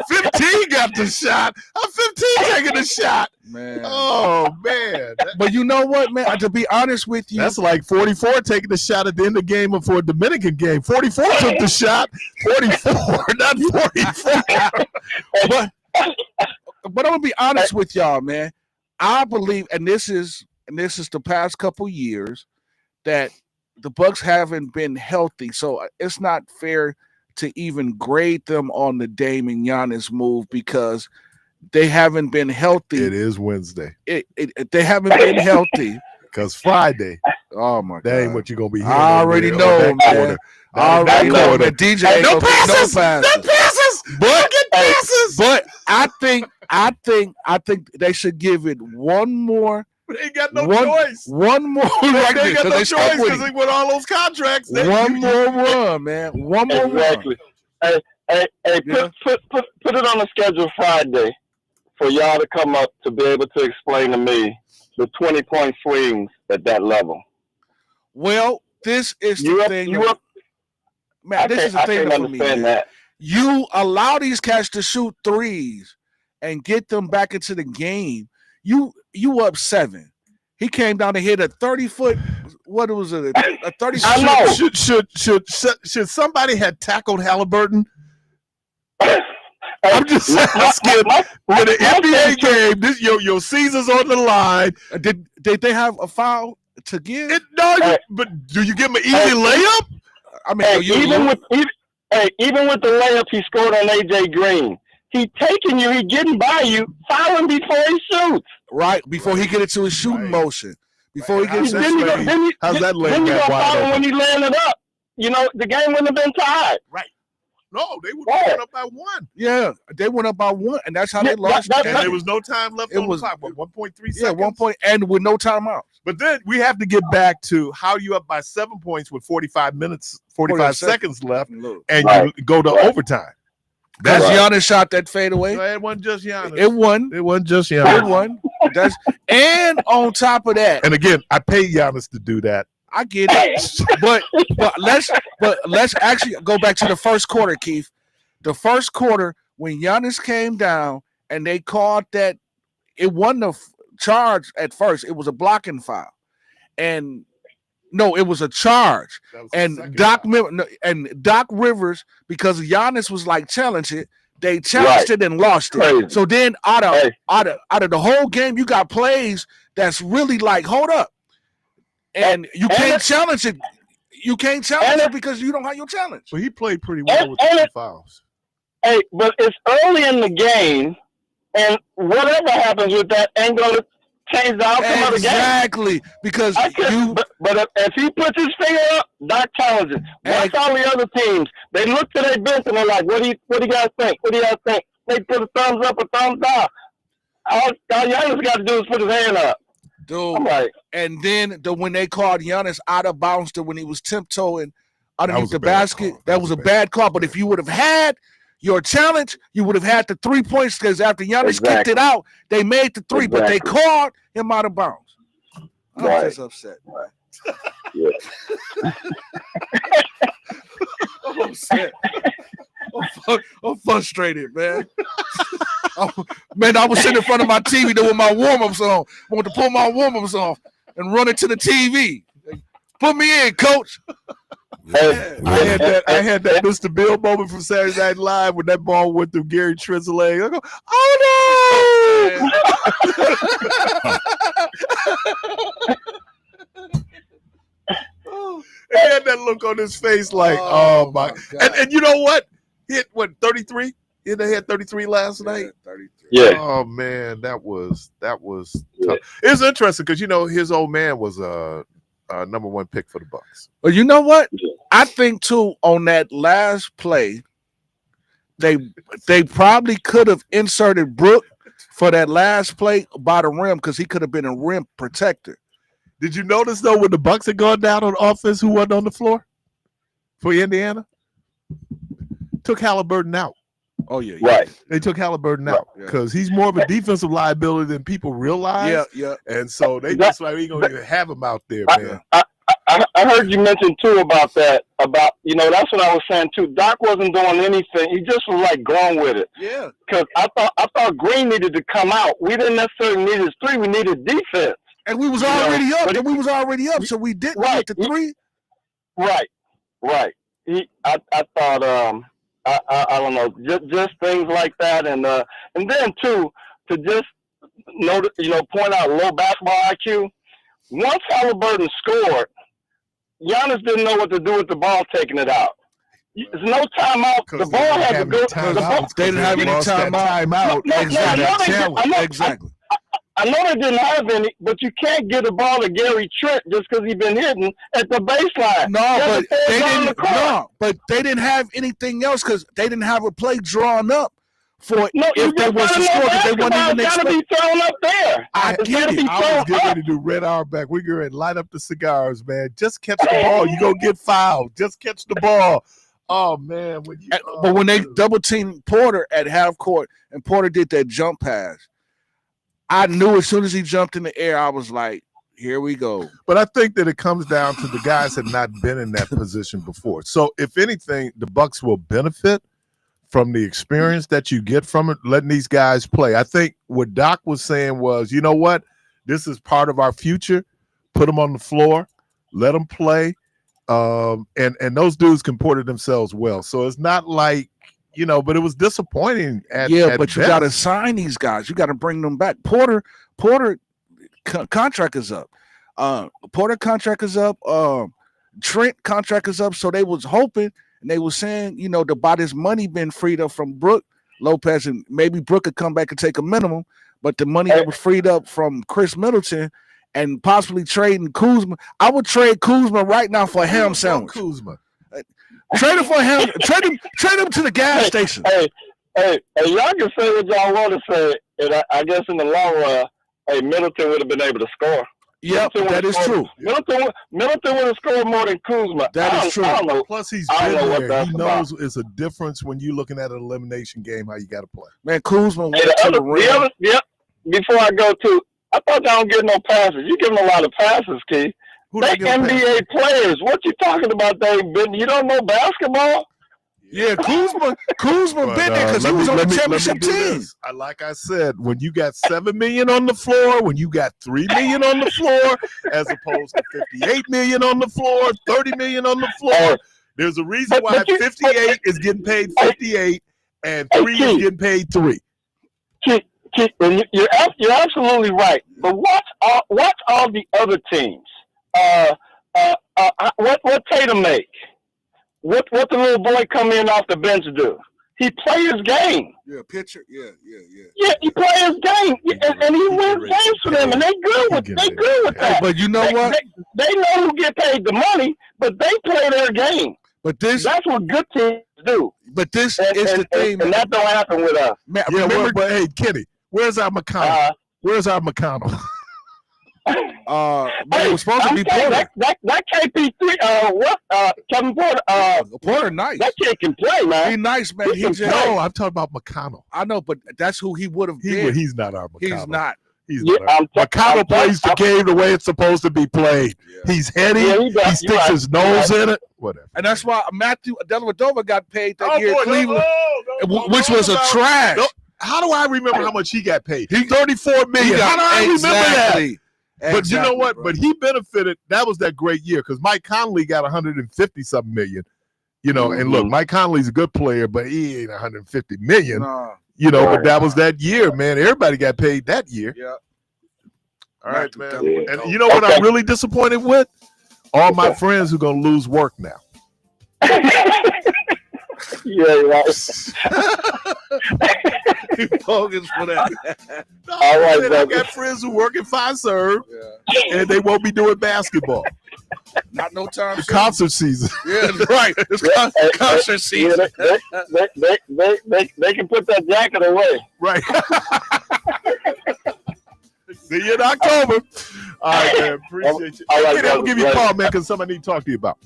15 got the shot. I'm 15 taking the shot. Man. Oh, man. But you know what, man? To be honest with you. That's like 44 taking the shot at the end of the game for a Dominican game. 44 took the shot. 44, not 44. But I'm going to be honest with y'all, man. I believe, and this is the past couple years, that the Bucks haven't been healthy. So it's not fair to even grade them on the Dame and Giannis move because they haven't been healthy. It is Wednesday. They haven't been healthy. Because Friday, oh my God, that ain't what you're gonna be hearing. I already know, man. I already know that DJ ain't no passes. No passes. But I think they should give it one more. They ain't got no choice. One more. They ain't got no choice because they won all those contracts. One more run, man. One more run. Hey, put it on the schedule Friday for y'all to come up to be able to explain to me the 20-point swings at that level. Well, this is the thing. Man, this is the thing for me. That. You allow these cats to shoot threes and get them back into the game. You up 7. He came down to hit a 30-foot. What was it? A 30. I know. Should somebody had tackled Halliburton? I'm just asking. In an NBA game, this your season's on the line. Did they have a foul to give? But do you give him an easy layup? I mean, even with the layup he scored on AJ Green. He taking you, he getting by you, fouling before he shoots. Right, before he get into his shooting motion. Before he gets how's that laying back wide open? When he landed up, you know, the game wouldn't have been tied. Right. No, they would have went up by 1. Yeah, they went up by 1, and that's how they lost. And there was no time left on the clock. 1.3 seconds? Yeah, 1 point, and with no timeouts. But then we have to get back to how you up by 7 points with 45 seconds left, and you go to overtime. That's Giannis shot that fadeaway. No, it wasn't just Giannis. It wasn't just Giannis. It won. And on top of that, and again, I paid Giannis to do that. I get it, but let's actually go back to the first quarter, Keith. The first quarter when Giannis came down and they called that, it wasn't a charge at first. It was a blocking foul, and No, it was a charge. And Doc Rivers, because Giannis was like challenge it, they challenged it and lost it. Crazy. So then out of the whole game, you got plays that's really like, hold up. And you can't challenge it. You can't challenge it because you don't have your challenge. But he played pretty well with the fouls. Hey, but it's early in the game, and whatever happens with that ain't going to change the outcome of the game. Exactly, because but if he puts his finger up, Doc challenges. Watch all the other teams. They look to their bench and they're like, "What do you guys think? What do you guys think?" They put a thumbs up, a thumbs down. All Giannis got to do is put his hand up. Dude, I'm like, and then when they called Giannis out of bounds when he was tiptoeing underneath the basket, that was a bad call. But if you would have had your challenge, you would have had the 3 points because after Giannis kicked it out, they made the three, but they called him out of bounds. I'm just upset. Yeah. I'm upset. I'm frustrated, man. I was sitting in front of my TV doing my warm-ups on. I want to pull my warm-ups off and run it to the TV. Put me in, coach. I had that Mr. Bill moment from Saturday Night Live when that ball went through Gary Trent's leg. I go, oh no! He had that look on his face like, oh my. And you know what? Hit 33? They had 33 last night. 33. Yeah. Oh man, that was tough. It's interesting because his old man was a number one pick for the Bucks. Well, you know what? I think too on that last play, they probably could have inserted Brook for that last play by the rim because he could have been a rim protector. Did you notice though when the Bucks had gone down on offense, who wasn't on the floor for Indiana? Took Halliburton out. Oh yeah. Right. They took Halliburton out because he's more of a defensive liability than people realize. Yeah. And so they just like we gonna even have him out there, man. I heard you mention too about that. About that's what I was saying too. Doc wasn't doing anything. He just was like going with it. Yeah. Because I thought Green needed to come out. We didn't necessarily need his three. We needed defense. And we was already up. So we didn't get the three. Right. I thought I don't know, just things like that, and then too to just point out low basketball IQ. Once Halliburton scored, Giannis didn't know what to do with the ball, taking it out. There's no timeout. The ball had to go. They didn't have any timeout. Exactly. I know they didn't have any, but you can't get a ball to Gary Trent just because he's been hitting at the baseline. But they didn't have anything else because they didn't have a play drawn up for if they was to score because they weren't even expecting. Be thrown up there. I get it. I was getting ready to do Red Auerbach. We're going to light up the cigars, man. Just catch the ball. You're going to get fouled. Just catch the ball. Oh, man. But when they double-teamed Porter at half court and Porter did that jump pass, I knew as soon as he jumped in the air, I was like, here we go. But I think that it comes down to the guys had not been in that position before. So if anything, the Bucks will benefit from the experience that you get from it, letting these guys play. I think what Doc was saying was, you know what? This is part of our future. Put them on the floor. Let them play. And those dudes comported themselves well. So it's not like, but it was disappointing. But you got to sign these guys. You got to bring them back. Porter contract is up. Porter contract is up. Trent contract is up. So they was hoping, and they were saying, about his money being freed up from Brook Lopez, and maybe Brook could come back and take a minimum, but the money that was freed up from Chris Middleton and possibly trading Kuzma. I would trade Kuzma right now for a ham sandwich. Kuzma. Trade him for him. Trade him to the gas station. Hey, y'all can say what y'all want to say, and I guess in the long run, Middleton would have been able to score. Yep, that is true. Middleton would have scored more than Kuzma. That is true. Plus, he's been there. He knows it's a difference when you're looking at an elimination game, how you got to play. Man, Kuzma went to the rim. Before I go to, I thought y'all don't get no passes. You give them a lot of passes, Keith. They NBA players. What you talking about? You don't know basketball? Yeah, Kuzma But, been there because he was on the championship team. Like I said, when you got $7 million on the floor, when you got $3 million on the floor, as opposed to $58 million on the floor, $30 million on the floor, there's a reason why 58 is getting paid 58 and 3 is getting paid 3. And you're absolutely right. But watch all the other teams. What Tatum make? What the little boy come in off the bench do? He play his game. Yeah, pitcher. Yeah. Yeah, he play his game, and he wins games for them, and they good with that. Hey, but you know what? They know who get paid the money, but they play their game. But that's what good teams do. But this is the thing, and that don't happen with us. Man, but hey, Kenny, where's our McConnell? Where's our McConnell? It was supposed to be Porter. That KP3, Kevin Porter. Porter nice. That kid can play, man. He nice, man. No, I'm talking about McConnell. I know, but that's who he would have been. He's not our McConnell. He's not. McConnell plays the game the way it's supposed to be played. Yeah. He's heady. He sticks his nose in it. Whatever. And that's why Matthew Dellavedova got paid that year in Cleveland, which was a trash. How do I remember how much he got paid? $34 million. How do I remember that? But you know what? Bro. But he benefited. That was that great year because Mike Conley got 150-something million. You know, and look, Mike Conley's a good player, but he ain't 150 million. You know, but that was that year, man. Everybody got paid that year. Yeah. All right, man. And you know what I'm really disappointed with? All my friends who are gonna lose work now. Yeah, right. Bogus for that. No, all right, I got friends who work at Fiserv, and they won't be doing basketball. Not no time. The concert season. Yeah, right. It's concert season. They can put that jacket away. Right. See you in October. All right, man. Appreciate you. All right, I'll give you a call, man, because somebody need to talk to you about.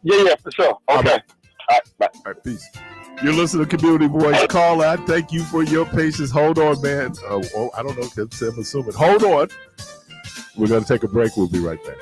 Yeah, for sure. Okay. All right, bye. All right, peace. You're listening to Community Voice. Call out. Thank you for your patience. Hold on, man. I don't know. I'm assuming. Hold on. We're going to take a break. We'll be right back.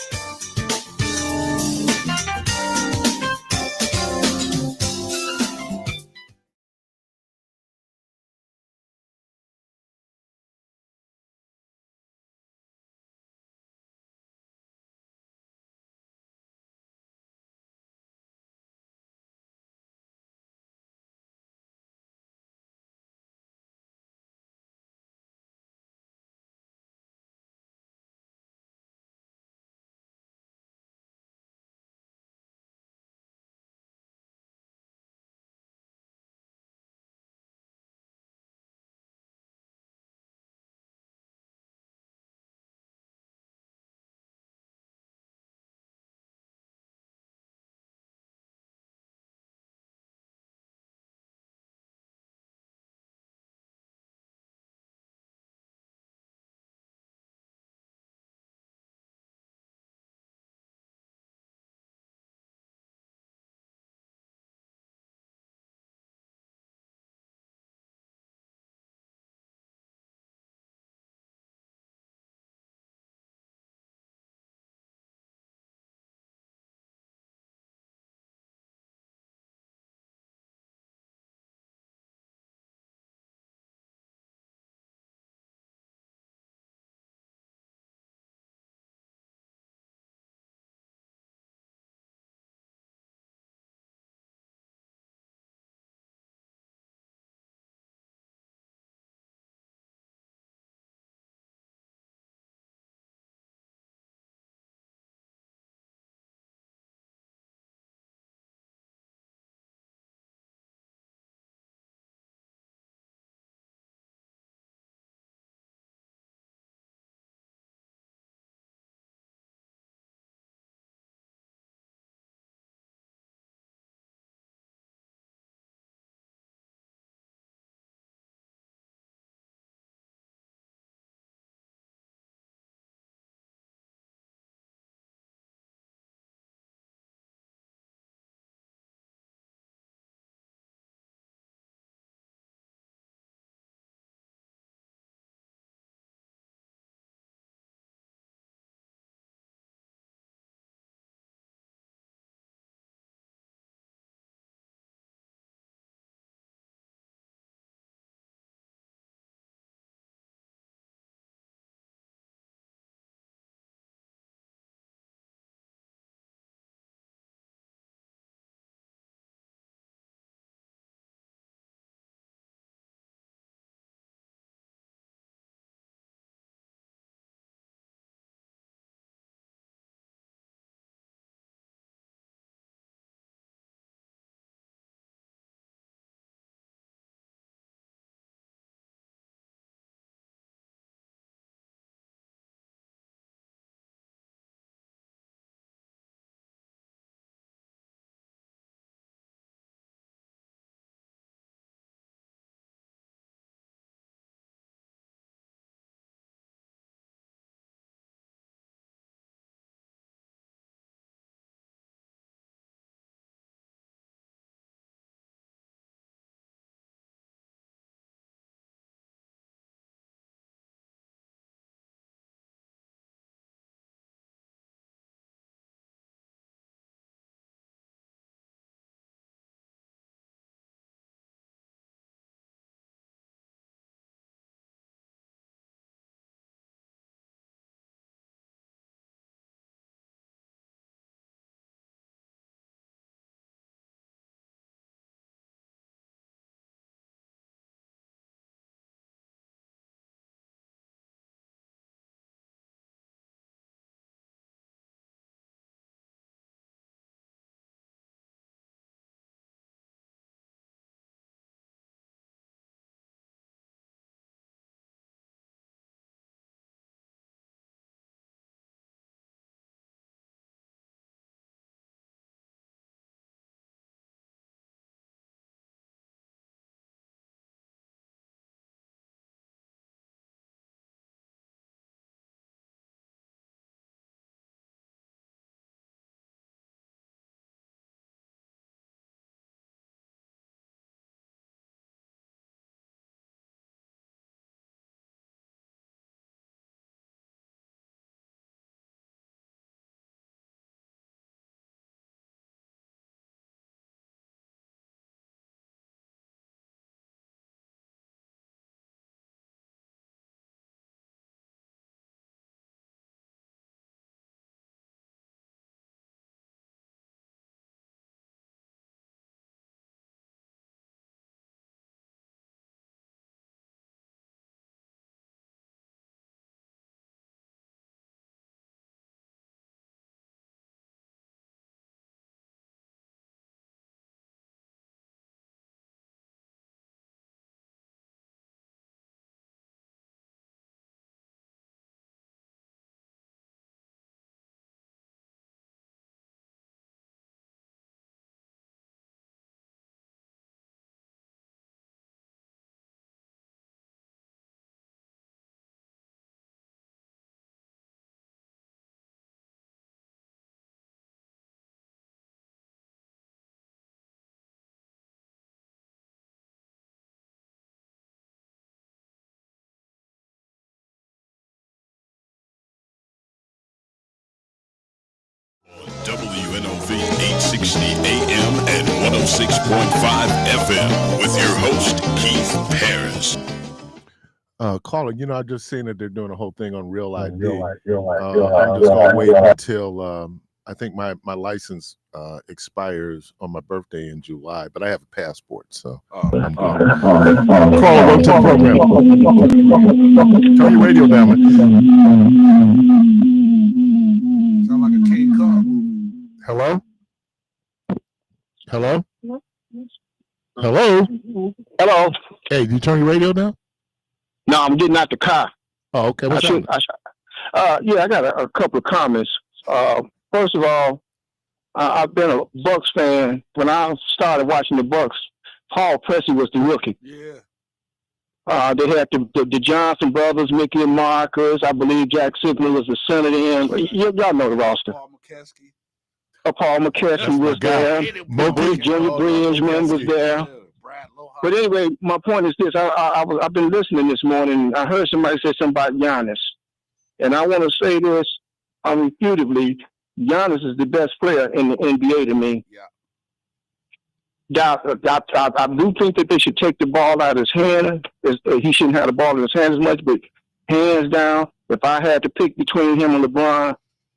WNOV 860 AM and 106.5 FM with your host, Keith Parris. Caller, I just seen that they're doing a whole thing on Real ID. I'm just going to wait until I think my license expires on my birthday in July, but I have a passport, so I'm going. Caller, welcome to the program. Turn your radio down, man. Sound like a King Kong. Hello? Hello? Hello? Hello. Hey, did you turn your radio down? No, I'm getting out the car. Oh, okay. What's up? Yeah, I got a couple of comments. First of all, I've been a Bucks fan. When I started watching the Bucks, Paul Pressey was the rookie. Yeah. They had the Johnson brothers, Mickey and Marcus. I believe Jack Sigler was the center then. Y'all know the roster. Paul McKeskey. Paul McKeskey was there. Jimmy Bridgman was there. But anyway, my point is this. I've been listening this morning. I heard somebody say something about Giannis. And I want to say this unrefutably. Giannis is the best player in the NBA to me. Yeah. I do think that they should take the ball out of his hand. He shouldn't have the ball in his hand as much, but hands down, if I had to pick between him and LeBron,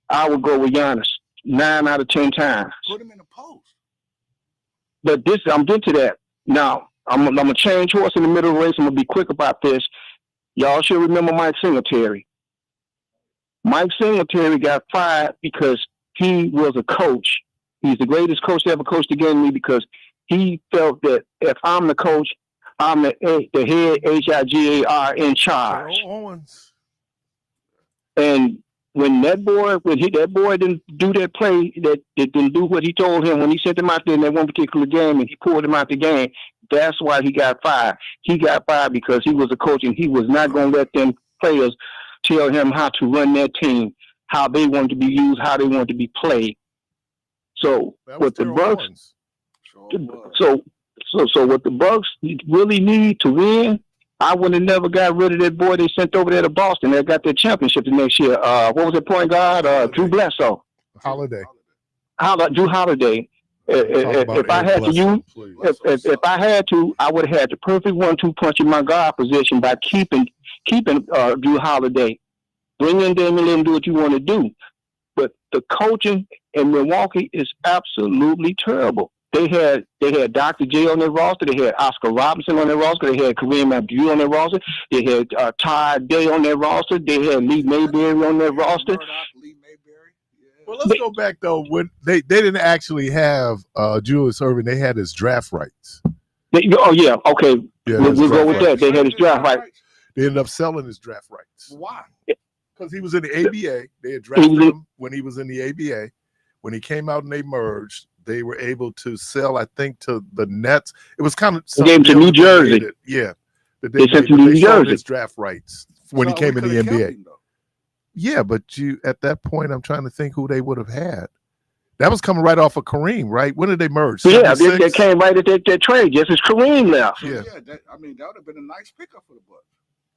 I would go with Giannis 9 out of 10 times. Put him in the post. But I'm into that. Now, I'm going to change horse in the middle of the race. I'm going to be quick about this. Y'all should remember Mike Singletary. Mike Singletary got fired because he was a coach. He's the greatest coach to ever coach the game me because he felt that if I'm the coach, I'm the head HIGAR in charge. And when that boy didn't do that play, that didn't do what he told him when he sent him out there in that one particular game and he pulled him out the game, that's why he got fired. He got fired because he was a coach and he was not going to let them players tell him how to run their team, how they wanted to be used, how they wanted to be played. So what the Bucks, so what the Bucks really need to win, I would have never got rid of that boy they sent over there to Boston. They got their championship the next year. What was the point guard? Drew Bledsoe. Holiday. Drew Holiday. If I had to use, if I had to, I would have had the perfect 1-2 punch in my guard position by keeping Drew Holiday. Bring in Damian Lillard and do what you want to do. But the coaching in Milwaukee is absolutely terrible. They had Dr. J on their roster. They had Oscar Robinson on their roster. They had Kareem Abdul on their roster. They had Todd Day on their roster. They had Lee Mayberry on their roster. Well, let's go back though. When they didn't actually have Julius Erving, they had his draft rights. Okay. Yeah, we'll go with that. They had his draft rights. They ended up selling his draft rights. Why? Because he was in the ABA. They had drafted him when he was in the ABA. When he came out and they merged, they were able to sell, I think, to the Nets. It was kind of gave to New Jersey. Yeah, they sent to New Jersey his draft rights when he came in the NBA. Yeah, but at that point, I'm trying to think who they would have had. That was coming right off of Kareem, right? When did they merge? Yeah, they came right at that trade just as Kareem left. Yeah, that would have been a nice pickup for the Bucks.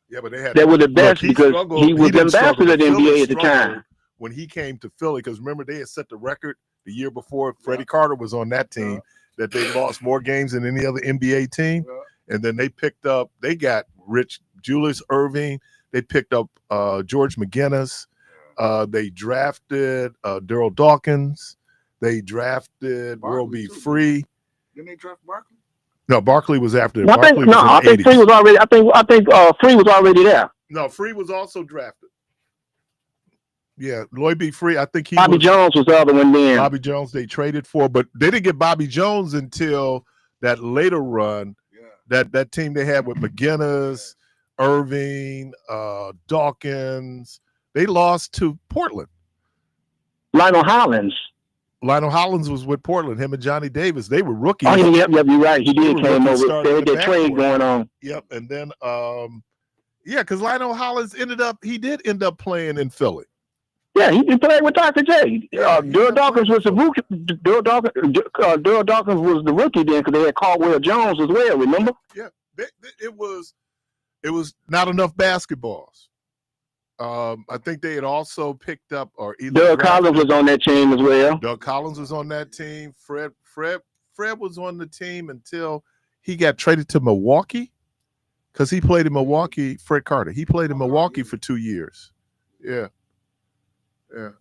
Yeah, but they were the best because he was the ambassador of the NBA at the time. When he came to Philly, because remember they had set the record the year before Freddie Carter was on that team that they lost more games than any other NBA team, and then they got Julius Erving. They picked up George McGinnis. They drafted Daryl Dawkins. They drafted World B. Free. Didn't they draft Barkley? No, Barkley was after. I think Free was already. I think Free was already there. No, Free was also drafted. Yeah, Lloyd B. Free. I think Bobby Jones was the other one then. Bobby Jones they traded for, but they didn't get Bobby Jones until that later run. Yeah. That team they had with McGinnis, Irving, Dawkins. They lost to Portland. Lionel Hollins was with Portland. Him and Johnny Davis. They were rookies. Oh, yep, you're right. He did came over. They had that trade going on. Yep, and then because Lionel Hollins he did end up playing in Philly. Yeah, he played with Dr. J. Daryl Dawkins was the rookie. Daryl Dawkins was the rookie then because they had Caldwell Jones as well. Remember? Yeah, it was not enough basketballs. I think they had also picked up or either Doug Collins was on that team as well. Doug Collins was on that team. Fred was on the team until he got traded to Milwaukee because he played in Milwaukee. Fred Carter. He played in Milwaukee for 2 years. Yeah.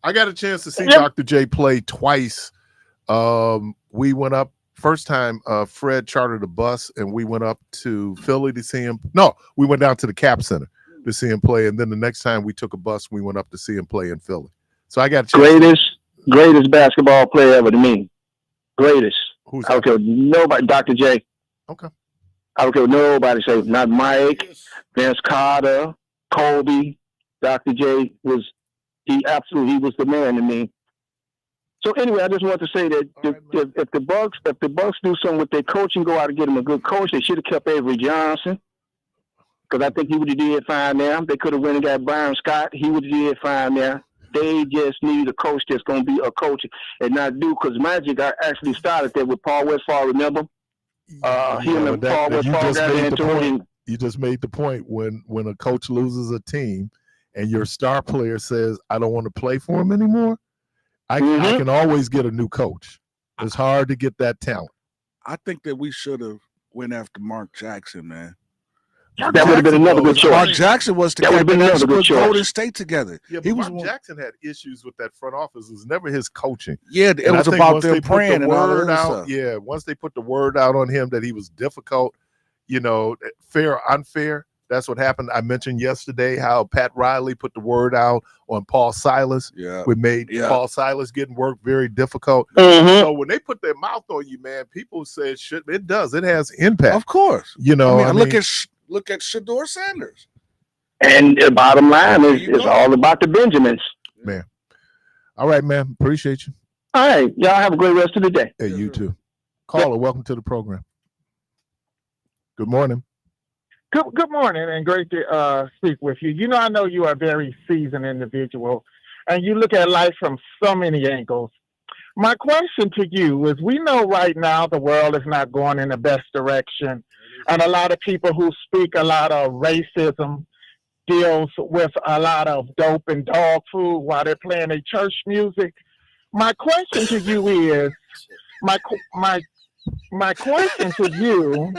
I got a chance to see Dr. J play twice. We went up first time. Fred chartered a bus and we went up to Philly to see him. No, we went down to the Cap Center to see him play, and then the next time we took a bus, we went up to see him play in Philly. So I got a chance greatest basketball player ever to me. Greatest. Who's I don't care what nobody. Dr. J. Okay. I don't care what nobody say. Not Mike, Vince Carter, Kobe. Dr. J was was the man to me. So anyway, I just want to say that if the Bucks do something with their coaching, go out and get them a good coach. They should have kept Avery Johnson, because I think he would have did fine there. They could have went and got Byron Scott. He would have did fine there. They just need a coach that's going to be a coach and not do, because Magic actually started there with Paul Westphal, remember? Him and Paul Westphal got into it. You just made the point when a coach loses a team and your star player says, I don't want to play for him anymore, I can always get a new coach. It's hard to get that talent. I think that we should have went after Mark Jackson, man. That would have been another good choice. Mark Jackson was the guy that put Golden State together. Yeah, but Mark Jackson had issues with that front office. It was never his coaching. Yeah, it was about them praying and all that stuff. Yeah, once they put the word out on him that he was difficult, fair or unfair, that's what happened. I mentioned yesterday how Pat Riley put the word out on Paul Silas. Yeah, we made Paul Silas getting work very difficult. So when they put their mouth on you, man, people say it does. It has impact. Of course. Look at Shedeur Sanders. And the bottom line is all about the Benjamins. Man. All right, man. Appreciate you. All right. Y'all have a great rest of the day. Hey, you too. Caller, welcome to the program. Good morning. Good morning, and great to speak with you. I know you are a very seasoned individual, and you look at life from so many angles. My question to you is, we know right now the world is not going in the best direction, and a lot of people who speak a lot of racism deals with a lot of dope and dog food while they're playing their church music. My question to you is, my question to you,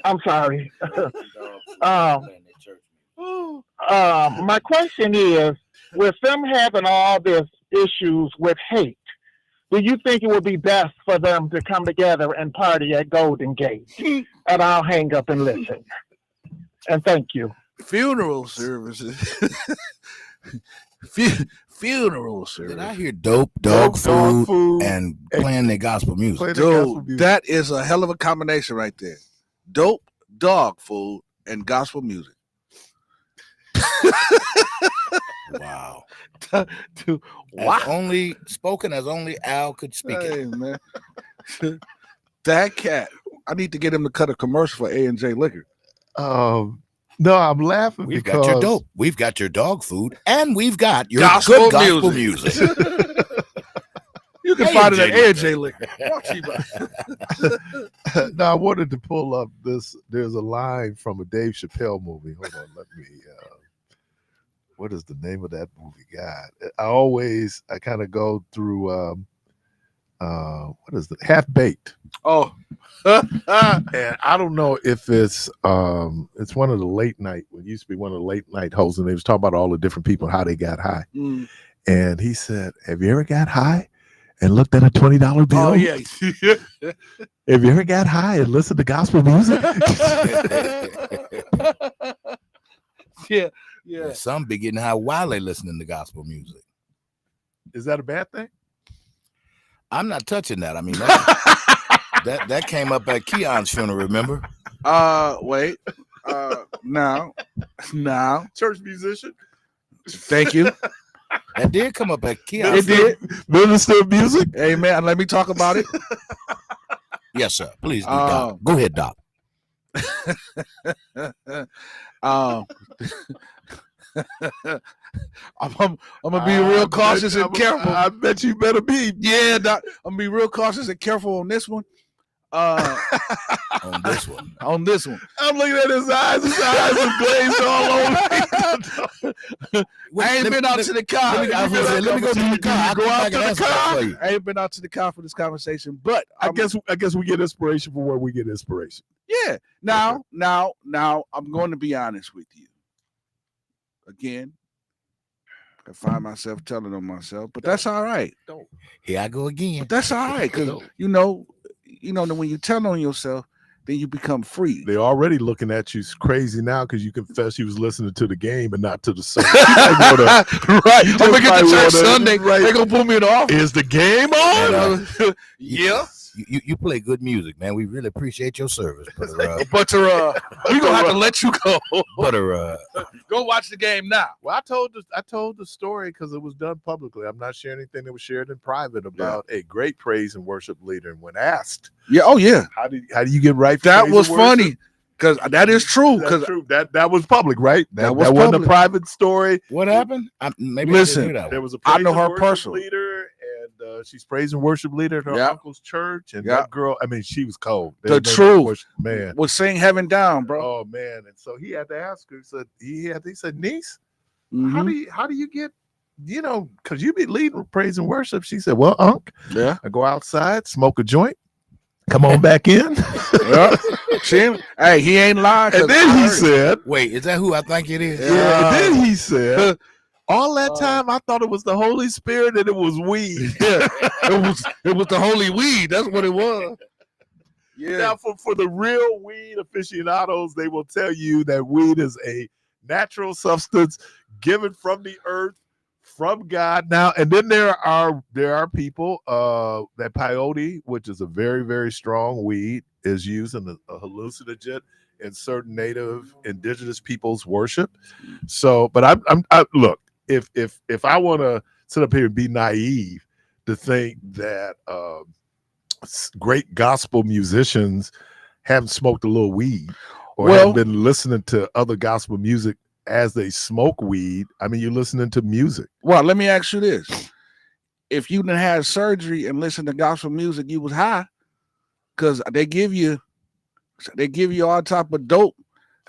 I'm sorry. My question is, with them having all these issues with hate, do you think it would be best for them to come together and party at Golden Gate? And I'll hang up and listen. And thank you. Funeral services. Funeral service. Did I hear dope, dog food, and playing their gospel music? Dude, that is a hell of a combination right there. Dope, dog food, and gospel music. Wow. Dude, only Al could speak it. Man. That cat. I need to get him to cut a commercial for A&J Liquor. No, I'm laughing We've because got your dope. We've got your dog food, and we've got your gospel good gospel music. You can find it at A&J Liquor. Now, I wanted to pull up this. There's a line from a Dave Chappelle movie. Hold on, let me. What is the name of that movie? God, I kind of go through. What is the Half Baked? Oh, and I don't know if it's one of the late night. It used to be one of the late night hosts, and they was talking about all the different people and how they got high. And he said, "Have you ever got high and looked at a $20 bill? Oh yeah. Have you ever got high and listened to gospel music?" Yeah. Some be getting high while they listening to gospel music. Is that a bad thing? I'm not touching that. I mean, that came up at Keon's funeral. Remember? Wait. Now, church musician. Thank you. That did come up at Keon's. It did. Minister of music. Hey man, let me talk about it. Yes, sir. Please do, Doc. Go ahead, Doc. I'm gonna be real cautious and careful. I bet you better be. Yeah, Doc, I'm gonna be real cautious and careful on this one. On this one. On this one. I'm looking at his eyes. His eyes are glazed all over. I ain't been out to the car. Let me go to the car. Go out to the car. I ain't been out to the car for this conversation, but I guess we get inspiration from where we get inspiration. Yeah. Now, I'm going to be honest with you. Again, I find myself telling on myself, but that's all right. Here I go again. But that's all right, because you know that when you tell on yourself, then you become free. They're already looking at you crazy now because you confess you was listening to the game and not to the song. Right. I'm gonna get to church Sunday. Right. They're gonna put me in the office. Is the game on? Yeah. You play good music, man. We really appreciate your service. But we're gonna have to let you go. Go watch the game now. Well, I told the story because it was done publicly. I'm not sharing anything that was shared in private about a great praise and worship leader. And when asked, how do you get right? That was funny because that is true. Because that was public, right? That wasn't a private story. What happened? Listen, there was a I know her personally. Leader, and she's praise and worship leader at her uncle's church. And that girl, I mean, she was cold. The truth, man, was sing heaven down, bro. Oh man! And so he had to ask her. He said, niece, how do you get? Because you be leading praise and worship. She said, well, Unc, I go outside, smoke a joint, come on back in. Hey, he ain't lying. And then he said, wait, is that who I think it is? Yeah. And then he said, all that time I thought it was the Holy Spirit and it was weed. Yeah, it was the holy weed. That's what it was. Yeah. Now for the real weed aficionados, they will tell you that weed is a natural substance given from the earth, from God. Now, and then there are people that peyote, which is a very, very strong weed, is used in a hallucinogen in certain native indigenous people's worship. So, but I look, if I want to sit up here and be naive to think that great gospel musicians haven't smoked a little weed or haven't been listening to other gospel music as they smoke weed, I mean, you're listening to music. Well, let me ask you this. If you didn't have surgery and listen to gospel music, you was high, because they give you all type of dope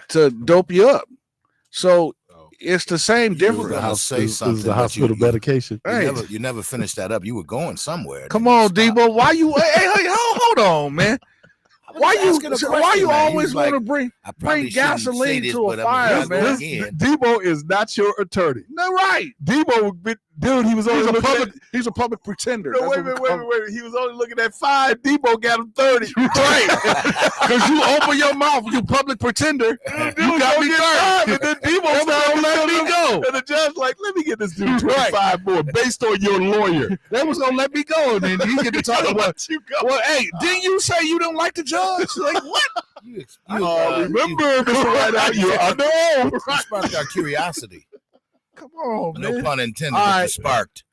to dope you up. So it's the same difference. I'll say something. This is the hospital medication. You never finished that up. You were going somewhere. Come on, Debo. Why you? Hey, hold on, man. Why you always want to bring gasoline to a fire, man? Debo is not your attorney. No, right. Debo, dude, he was only he's a public pretender. No, wait. He was only looking at 5. Debo got him 30. Right. Because you open your mouth, you public pretender. You got me 30. And then Debo started let me go. And the judge like, let me get this dude 25 more based on your lawyer. They was going to let me go. And then he get to talk about you go. Well, hey, didn't you say you don't like the judge? Like, what? Remember, Mr. White, I know. You sparked our curiosity. Come on, man. No pun intended. Right. Sparked.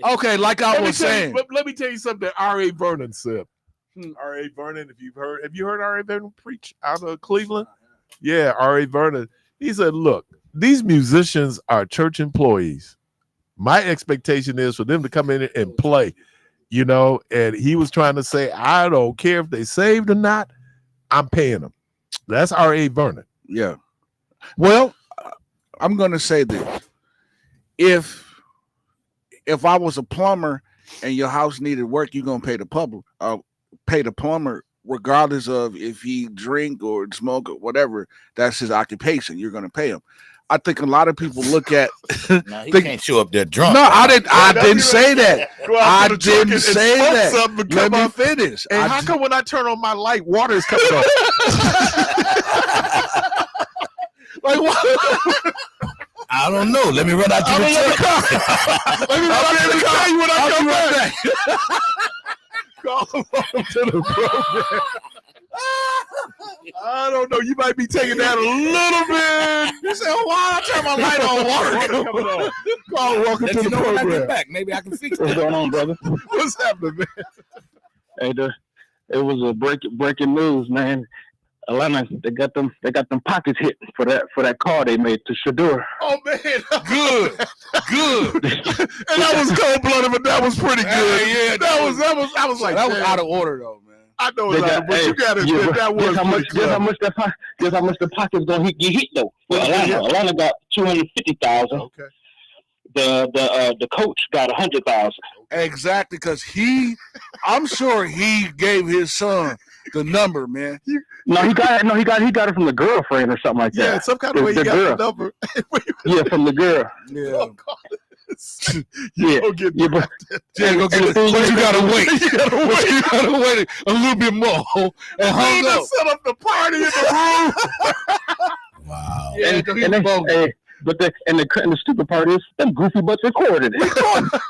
Okay, like I was saying. Let me tell you something that R.A. Vernon said. R.A. Vernon, have you heard R.A. Vernon preach out of Cleveland? Yeah, R.A. Vernon. He said, look, these musicians are church employees. My expectation is for them to come in and play. And he was trying to say, I don't care if they saved or not, I'm paying them. That's R.A. Vernon. Yeah. Well, I'm going to say this. If I was a plumber and your house needed work, you're going to pay the plumber regardless of if he drink or smoke or whatever. That's his occupation. You're going to pay him. I think a lot of people look at. Nah, he can't show up there drunk. No, I didn't say that. I didn't say that. Let me finish. And how come when I turn on my light, water is coming on? Like what? I don't know. Let me run out to the car. Let me run out to the car when I come back. Call him to the program. I don't know. You might be taking that a little bit. You said, why I turn my light on? Water coming on. Call, welcome to the program. When I get back, maybe I can fix that. What's going on, brother? What's happening, man? Hey, it was a breaking news, man. Atlanta, they got them pockets hit for that call they made to Shador. Oh man, good. And that was cold blooded, but that was pretty good. Yeah, that was. I was like, that was damn. out of order though, man. I know it's out of order, but you got to admit that was guess how much the pocket's gonna get hit though. For Atlanta got $250,000. Okay. The coach got $100,000. Exactly, because I'm sure he gave his son the number, man. No, he got it from the girlfriend or something like that. Yeah, some kind of way he got the number. Yeah, from the girl. Yeah. Go get go get it. But you gotta wait. You gotta wait a little bit more. And hung up. Set up the party in the room. Wow. Yeah, But the stupid part is them goofy butts recorded it.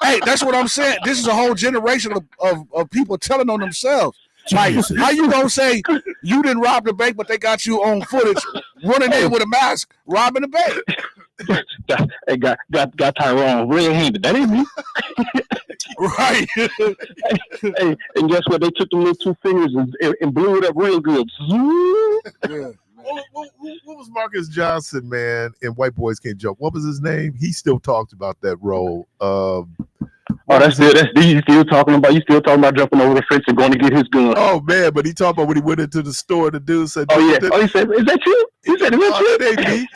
Hey, that's what I'm saying. This is a whole generation of people telling on themselves. Like, how you gonna say you didn't rob the bank, but they got you on footage running in with a mask robbing the bank? Hey, got Tyrone red-handed. That ain't me. Right. Hey, and guess what? They took them little two fingers and blew it up real good. Yeah. What was Marcus Johnson, man, in White Boys Can't Jump? What was his name? He still talked about that role. That's you still talking about jumping over the fence and going to get his gun. Oh man, but he talked about when he went into the store, the dude said, oh yeah. Oh, he said, is that you? He said, is that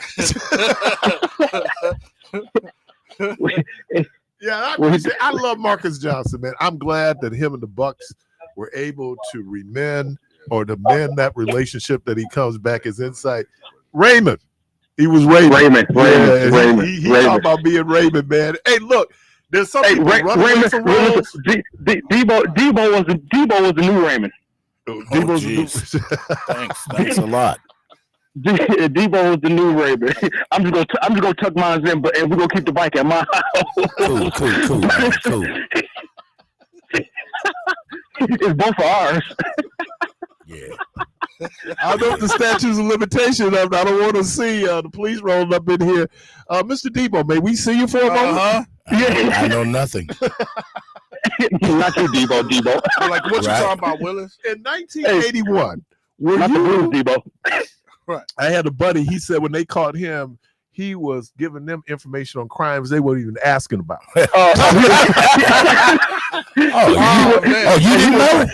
you? Yeah, I love Marcus Johnson, man. I'm glad that him and the Bucks were able to mend that relationship, that he comes back as insight. Raymond. He was Raymond. Raymond. He talked about being Raymond, man. Hey, look, there's some people running away from roles. Debo was the new Raymond. Oh, Thanks a lot. Debo was the new Raymond. I'm just gonna tuck mine in, and we're gonna keep the bike at my house. Cool. It's both of ours. Yeah. I know the statutes of limitation of. I don't want to see the police rolling up in here. Mr. Debo, may we see you for a moment? I know nothing. Not you, Debo. Like what you talking about, Willis? In 1981, not the blues, Debo. Right. I had a buddy. He said when they caught him, he was giving them information on crimes they weren't even asking about. You didn't know?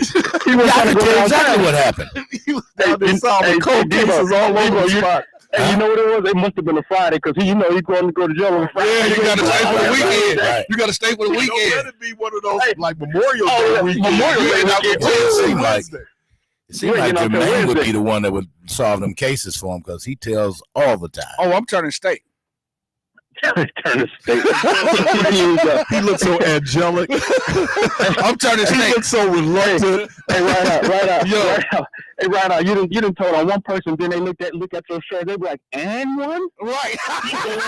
I can tell exactly what happened. He was down there solving cold cases all over the spot. Hey, you know what it was? It must have been a Friday because he's going to go to jail on Friday. Yeah, you got to stay for the weekend. Right. You got to stay for the weekend. Don't let it be one of those like Memorial Day weekend. It seemed like Jermaine would be the one that would solve them cases for him because he tells all the time. Oh, I'm turning state. Turning state. He looks so angelic. I'm turning state. He looks so reluctant. Hey, right out. Hey, right out. You didn't told on one person, then they look at your shirt. They be like, and one? Right. And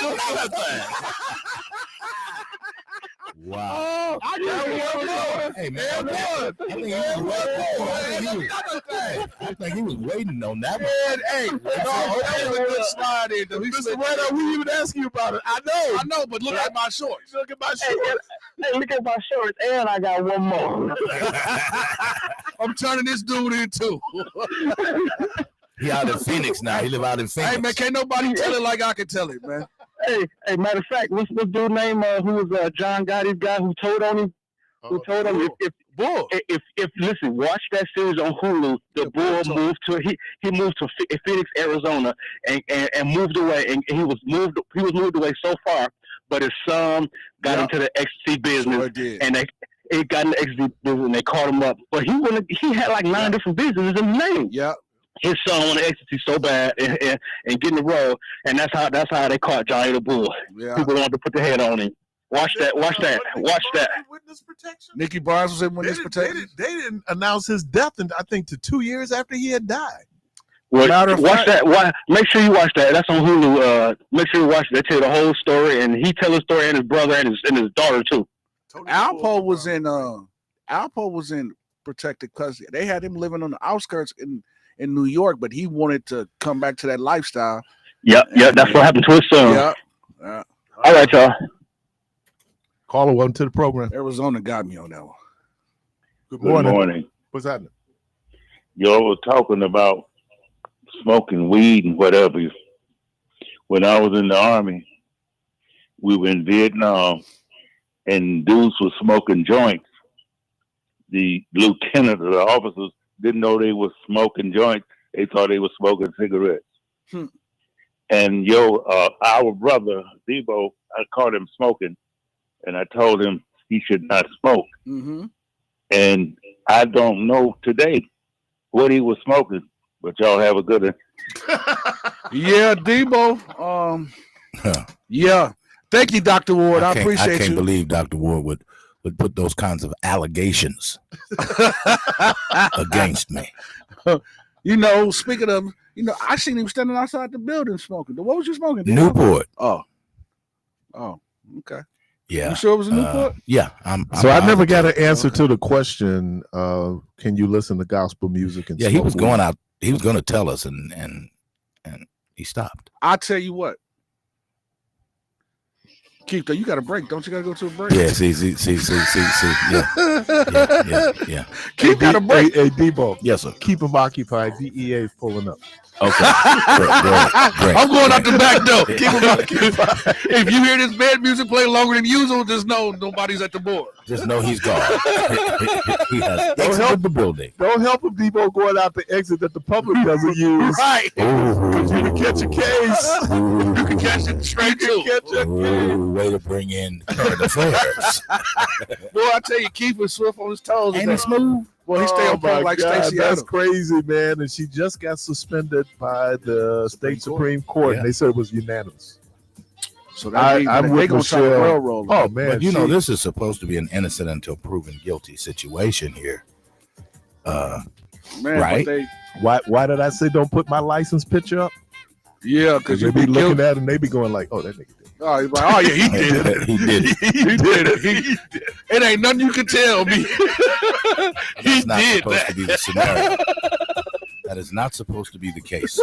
another thing. Wow. Hey, man. I think he was waiting on that one. Hey, that was a good slide in. Mr. Redo, we even asked you about it. I know, but look at my shorts. Look at my shorts. Hey, look at my shorts, and I got one more. I'm turning this dude in too. He out in Phoenix now. He live out in Phoenix. Hey, man, can't nobody tell it like I can tell it, man. Hey, matter of fact, what's this dude name who was John Gotti's guy who told on him? Who told him if listen, watch that series on Hulu. The Bull moved to he moved to Phoenix, Arizona, and moved away, and he was moved away so far, but his son got into the ecstasy business, and they got in the ecstasy business, and they caught him up. But he had like 9 different businesses in the name. Yeah. His son wanted ecstasy so bad and get in the road, and that's how they caught Johnny the Bull. Yeah. People wanted to put their head on him. Watch that. Witness protection. Nicky Barnes was in witness protection. They didn't announce his death, I think, to 2 years after he had died. Well, watch that. Make sure you watch that. That's on Hulu. Make sure you watch it. They tell the whole story, and he tells his story, and his brother and his daughter too. Alpo was in protected because they had him living on the outskirts in New York, but he wanted to come back to that lifestyle. Yep. That's what happened to his son. Yeah. All right, y'all. Caller, welcome to the program. Arizona got me on that one. Good Good morning. morning. What's happening? Y'all were talking about smoking weed and whatever. When I was in the Army, we were in Vietnam, and dudes were smoking joints. The lieutenant or the officers didn't know they were smoking joints. They thought they were smoking cigarettes. And our brother, Debo, I caught him smoking, and I told him he should not smoke. Mm-hmm. And I don't know today what he was smoking, but y'all have a good one. Yeah, Debo. Yeah. Thank you, Dr. Ward. I appreciate you. I can't believe Dr. Ward would put those kinds of allegations against me. You know, speaking of, I seen him standing outside the building smoking. What was you smoking? Debo? Newport. Oh, okay. Yeah. You sure it was a Newport? Yeah. So I never got an answer to the question, can you listen to gospel music and he smoke was weed? going out. He was going to tell us, and he stopped. I'll tell you what. Keith, you got a break. Don't you got to go to a break? Yeah, see. Yeah. Keith got a break. Hey, Debo. Yes, sir. Keep them occupied. DEA is pulling up. Okay. Great. I'm going out the back door. Keep them occupied. If you hear this bad music play longer than usual, just know nobody's at the board. Just know he's gone. He has exited the building. Don't help him, Debo, going out the exit that the public doesn't use. Right. Because you can catch a case. You can catch it straight too. Way to bring in current affairs. Boy, I tell you, Keith was swift on his toes. Ain't he smooth? Well, he stay on point like Stacey That's Adams. crazy, man. And she just got suspended by the state Supreme Court. And they said it was unanimous. So that means I'm with gonna try to Michelle. railroad. Oh, man. But this is supposed to be an innocent until proven guilty situation here. Man, right? Why did I say don't put my license picture up? Yeah, because they be looking at it and they be going like, oh, that nigga did. Oh, he's like, oh yeah, he did it. He did it. He did it. It ain't nothing you can tell me. He That's not did supposed that. to be the scenario. That is not supposed to be the case.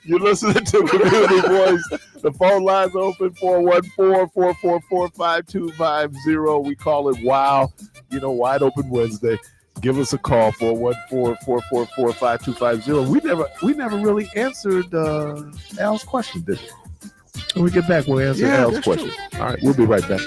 You're listening to Community Voice. The phone lines are open 414-444-5250. We call it WOW. Wide Open Wednesday. Give us a call 414-444-5250. We never really answered Al's question, did we? When we get back, we'll answer Al's question. True. All right, we'll be right back.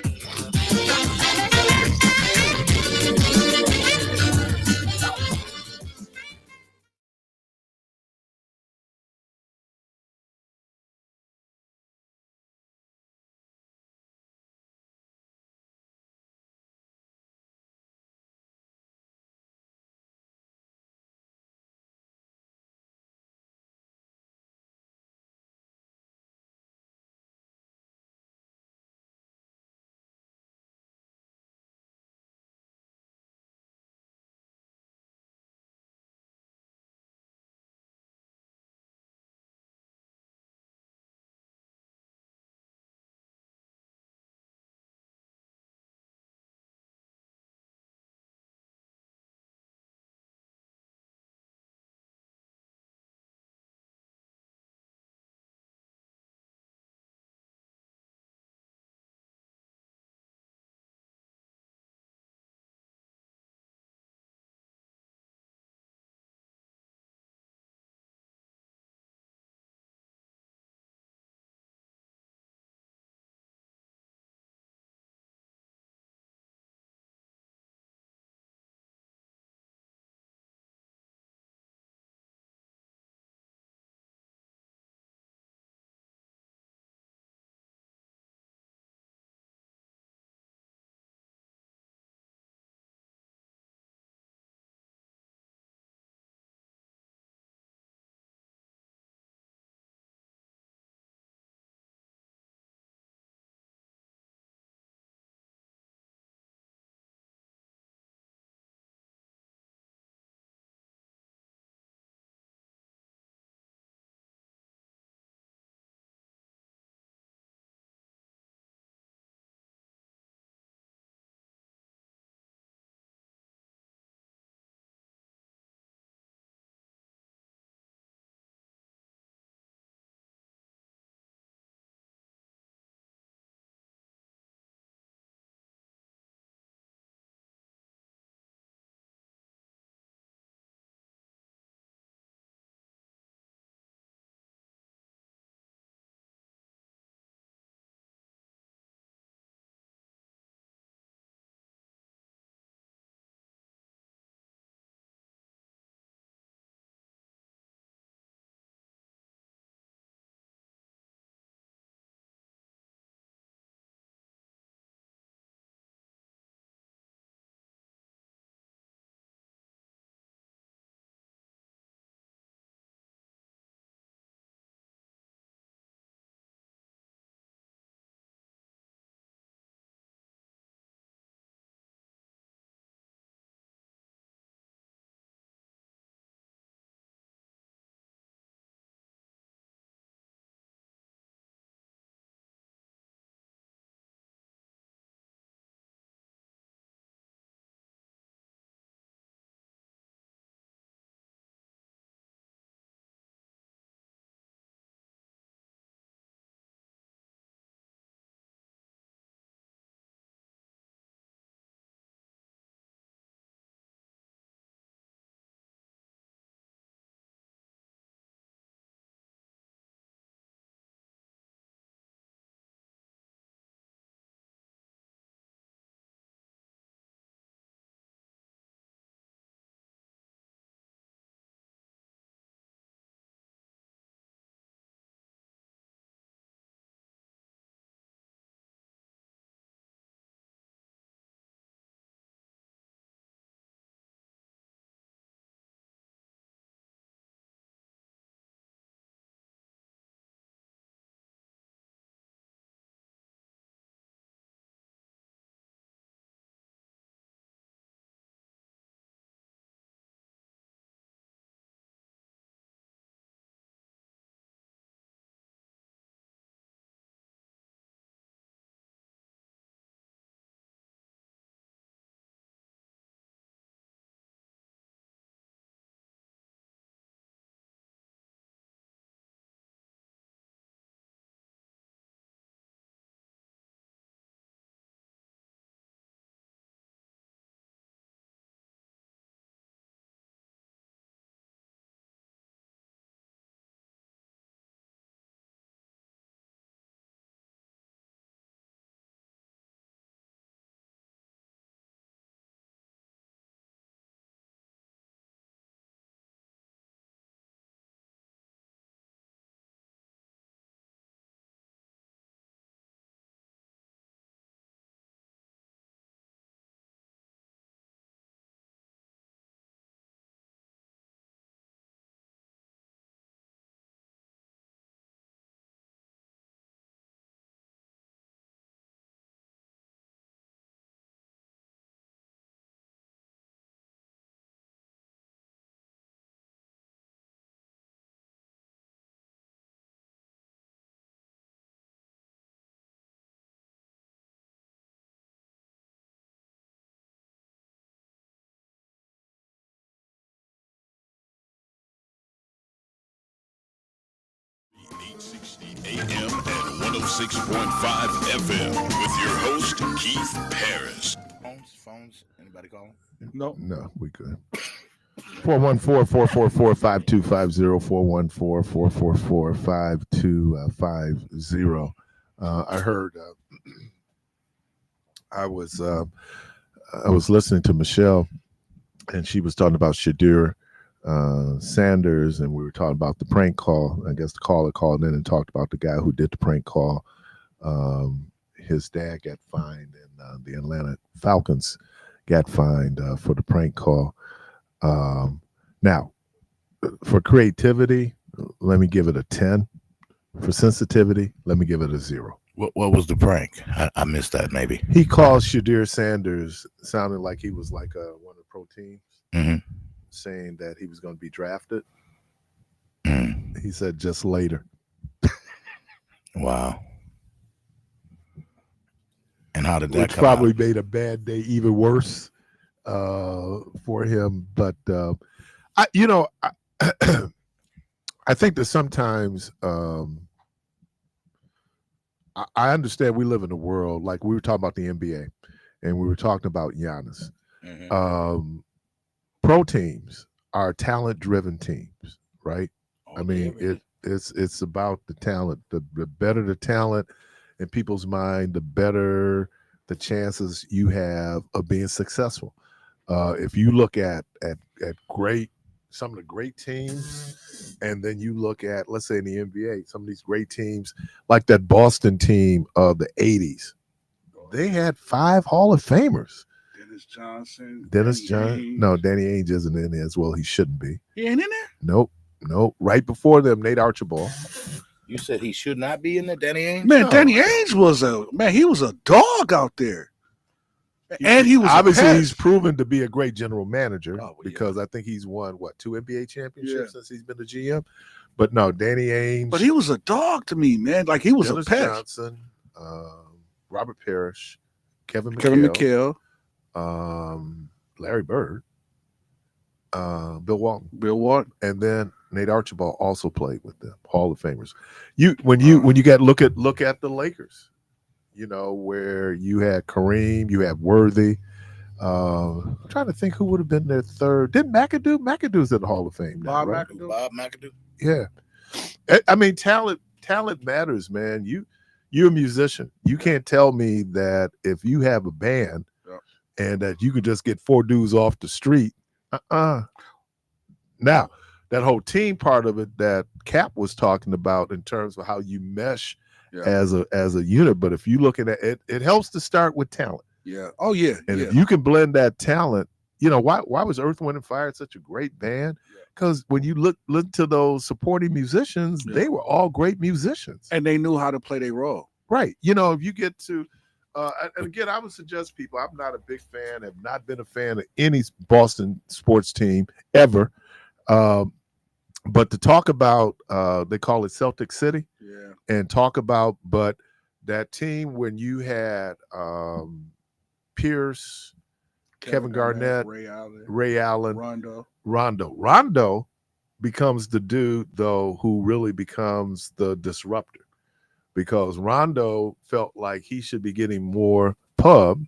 106.5 FM with your host, Keith Parris. Phones? Anybody calling? No, we good. 414-444-5250, 414-444-5250. I heard I was listening to Michelle, and she was talking about Shadur Sanders, and we were talking about the prank call. I guess the caller called in and talked about the guy who did the prank call. His dad got fined, and the Atlanta Falcons got fined for the prank call. Now, for creativity, let me give it a 10. For sensitivity, let me give it a 0. What was the prank? I missed that. Maybe he called Shadur Sanders, sounding like he was like one of the pro teams, saying that he was going to be drafted. He said just later. Wow. And how did that Which come probably out? made a bad day even worse for him. But I think that sometimes I understand we live in a world, like we were talking about the NBA and we were talking about Giannis. Pro teams are talent-driven teams, right? I mean, it's about the talent. The better the talent in people's mind, the better the chances you have of being successful. If you look at some of the great teams, and then you look at, let's say in the NBA, some of these great teams, like that Boston team of the 80s, they had 5 Hall of Famers. Danny Ainge isn't in there as well. He shouldn't be. He ain't in there? Nope. Right before them, Nate Archibald. You said he should not be in there, Danny Ainge? Man, no. Danny Ainge he was a dog out there. And he was obviously he's proven to be a great general manager because I think he's won 2 NBA championships since he's been the GM. But no, Danny Ainge. But he was a dog to me, man. Like he was Dennis a pest. Johnson, Robert Parrish, Kevin McHale, Larry Bird, Bill Walton, and then Nate Archibald also played with them, Hall of Famers. When you look at the Lakers, where you had Kareem, you had Worthy. I'm trying to think who would have been their third. Didn't McAdoo? McAdoo's in the Hall of Fame now, right? Bob McAdoo. Yeah. I mean, talent matters, man. You're a musician. You can't tell me that if you have a band and that you could just get 4 dudes off the street. Now, that whole team part of it that Cap was talking about in terms of how you mesh as a unit, but if you look at it, it helps to start with talent. Yeah. Oh yeah. And if you can blend that talent, why was Earth, Wind and Fire such a great band? Because when you look to those supporting musicians, they were all great musicians, and they knew how to play their role. Right. If you get to, and again, I would suggest people. I'm not a big fan. Have not been a fan of any Boston sports team ever. But to talk about, they call it Celtic City, and talk about, but that team when you had Pierce, Kevin Garnett, Ray Allen, Rondo becomes the dude though who really becomes the disruptor, because Rondo felt like he should be getting more pub.